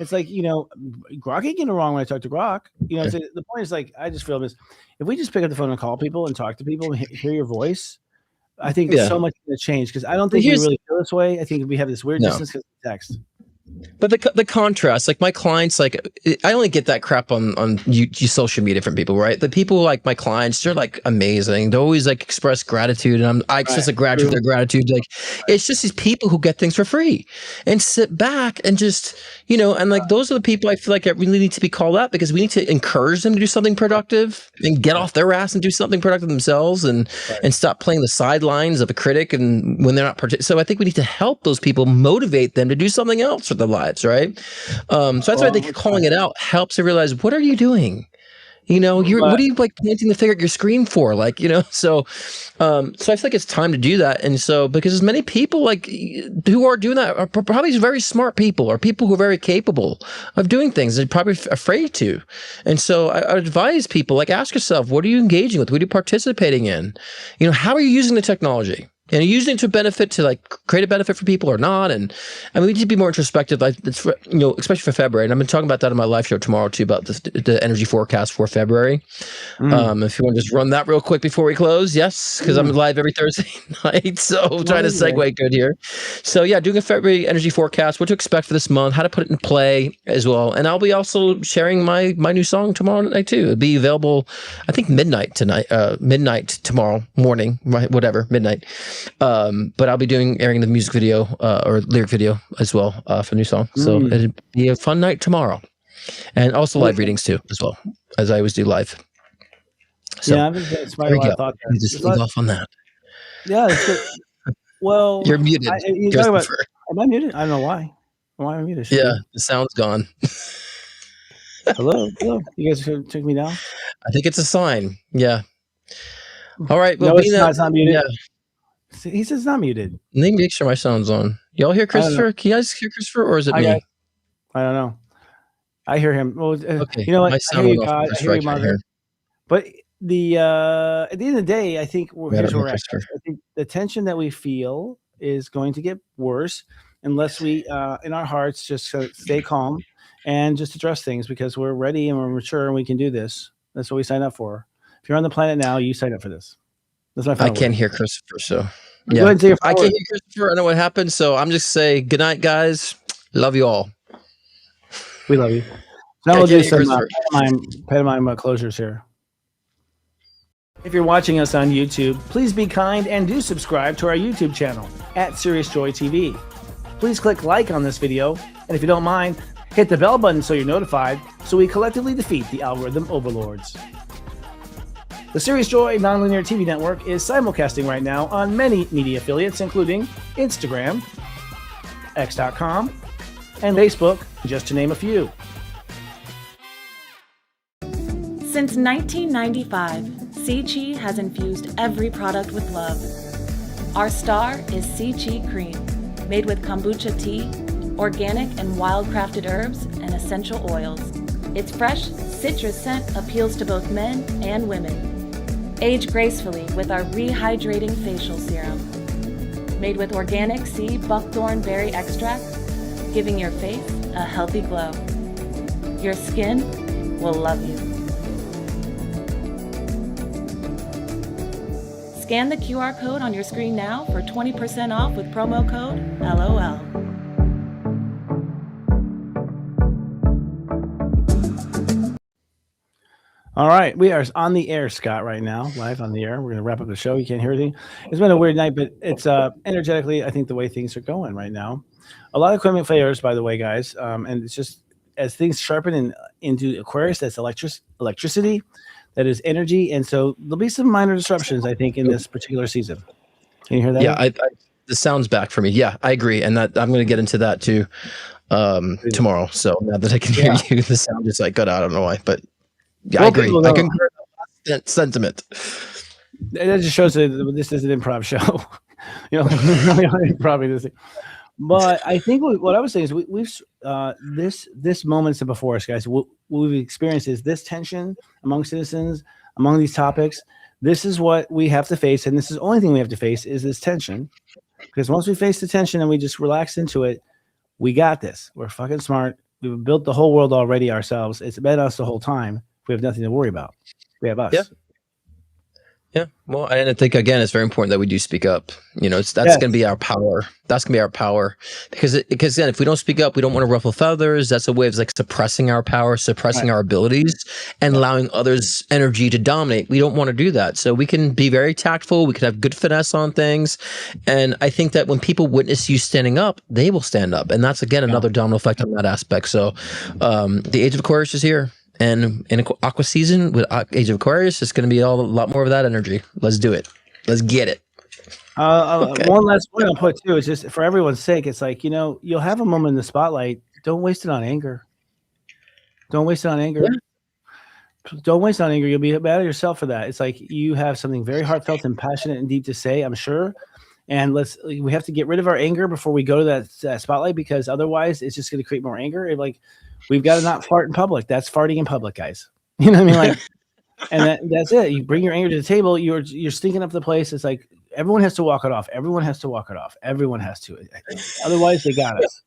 It's like, Grok ain't getting it wrong when I talk to Grok. So the point is, like, I just feel this. If we just pick up the phone and call people and talk to people and hear your voice, I think so much is going to change, because I don't think we really feel this way. I think we have this weird distance because of text. But the contrast, like my clients, like I only get that crap on you social media from people, right? The people like my clients, they're like amazing. They always like express gratitude, and I express a gratitude, their gratitude. Like it's just these people who get things for free and sit back and just, and like those are the people I feel like that really need to be called out, because we need to encourage them to do something productive and get off their ass and do something productive themselves, and stop playing the sidelines of a critic and when they're not so I think we need to help those people, motivate them to do something else for their lives, right? So that's why I think calling it out helps to realize, what are you doing? What are you like pointing the finger at your screen for? Like, so I feel like it's time to do that. And so, because as many people like who are doing that are probably very smart people, or people who are very capable of doing things they're probably afraid to. And so I advise people, like, ask yourself, what are you engaging with? What are you participating in? How are you using the technology? And are you using it to benefit, to like create a benefit for people or not? And I mean, we need to be more introspective, like it's especially for February. And I've been talking about that on my live show tomorrow too, about the energy forecast for February. If you want to just run that real quick before we close, yes, because I'm live every Thursday night. So trying to segue good here. So yeah, doing a February energy forecast, what to expect for this month, how to put it in play as well. And I'll be also sharing my new song tomorrow night too. It'll be available, I think midnight tomorrow morning, whatever, midnight. But I'll be airing the music video or lyric video as well for the new song. So it'll be a fun night tomorrow, and also live readings too, as well, as I always do live. So yeah, it's my thought. Just leave off on that. Yeah, it's good. Well, you're muted. Am I muted? I don't know why. Why am I muted? The sound's gone. Hello. You guys took me down. I think it's a sign. Yeah. All right. Well, no, it's not muted. Yeah. He says not muted. Let me make sure my sound's on. Y'all hear Christopher? Can you guys hear Christopher, or is it me? I don't know. I hear him. Well, okay. You know what? My sound I hear you, God. I hear you, Mother. But at the end of the day, I think here's where we're at. I think the tension that we feel is going to get worse unless we, in our hearts, just stay calm and just address things, because we're ready and we're mature and we can do this. That's what we signed up for. If you're on the planet now, you signed up for this. I can't hear Christopher, so yeah. Go ahead and say I can't hear Christopher. I know what happened, so I'm just saying good night, guys. Love you all. We love you. Now we'll do some pantomime closures here. If you're watching us on YouTube, please be kind and do subscribe to our YouTube channel at Serious Joy TV. Please click like on this video, and if you don't mind, hit the bell button so you're notified so we collectively defeat the algorithm overlords. The Serious Joy Nonlinear TV Network is simulcasting right now on many media affiliates, including Instagram, X.com, and Facebook, just to name a few. Since 1995, CChi has infused every product with love. Our star is CChi Cream, made with kombucha tea, organic and wild-crafted herbs, and essential oils. Its fresh citrus scent appeals to both men and women. Age gracefully with our rehydrating facial serum. Made with organic sea buckthorn berry extract, giving your face a healthy glow. Your skin will love you. Scan the QR code on your screen now for 20% off with promo code LOL. All right, we are on the air, Scott, right now, live on the air. We're going to wrap up the show. You can't hear anything. It's been a weird night, but it's energetically, I think, the way things are going right now. A lot of equipment failures, by the way, guys, and it's just as things sharpen into Aquarius, that's electricity. That is energy, and so there'll be some minor disruptions, I think, in this particular season. Can you hear that? Yeah, the sound's back for me. Yeah, I agree, and that I'm going to get into that too tomorrow. So now that I can hear you, the sound just like got out. I don't know why, but yeah, I agree. I concur with that sentiment. That just shows that this is an improv show. Probably this thing. But I think what I was saying is we've this moment's before us, guys. What we've experienced is this tension among citizens, among these topics. This is what we have to face, and this is the only thing we have to face is this tension. Because once we face the tension and we just relax into it, we got this. We're fucking smart. We've built the whole world already ourselves. It's been us the whole time. We have nothing to worry about. We have us. Yeah. Yeah, well, and I think again, it's very important that we do speak up. That's going to be our power. That's going to be our power because then if we don't speak up, we don't want to ruffle feathers. That's a way of like suppressing our power, suppressing our abilities, and allowing others' energy to dominate. We don't want to do that. So we can be very tactful. We can have good finesse on things, and I think that when people witness you standing up, they will stand up, and that's again another domino effect on that aspect. So the Age of Aquarius is here. And in Aqua season with Age of Aquarius, it's going to be a lot more of that energy. Let's do it. Let's get it. Okay. One last point I'll put too is just for everyone's sake. It's like, you'll have a moment in the spotlight. Don't waste it on anger. Don't waste it on anger. Yeah. Don't waste it on anger. You'll be mad at yourself for that. It's like you have something very heartfelt and passionate and deep to say, I'm sure. And we have to get rid of our anger before we go to that spotlight, because otherwise it's just going to create more anger. We've got to not fart in public. That's farting in public, guys. You know what I mean? And that's it. You bring your anger to the table. You're stinking up the place. It's like everyone has to walk it off. Everyone has to walk it off. Everyone has to. Otherwise, they got us.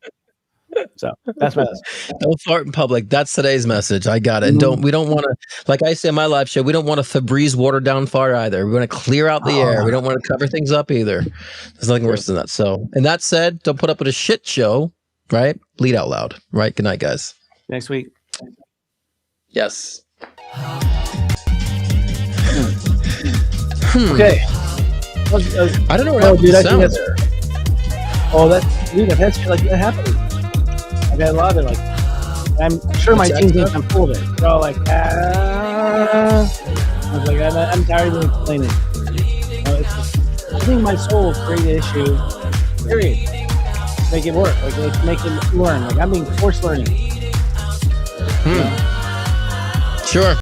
So that's my message. Don't fart in public. That's today's message. I got it. And we don't want to, like I say in my live show, we don't want a Febreze watered down fart either. We want to clear out the air. We don't want to cover things up either. There's nothing worse than that. So, and that said, don't put up with a shit show, right? Lead out loud, right? Good night, guys. Next week. Yes. Okay. I don't know what happened to the sound there. I've had shit like that happen. I've had a lot of it. I'm sure my team thinks I'm full of it. They're all like, I was like, I'm tired of explaining. I think my soul created an issue. Period. Make it work. Make it learn. I'm being forced learning. Sure.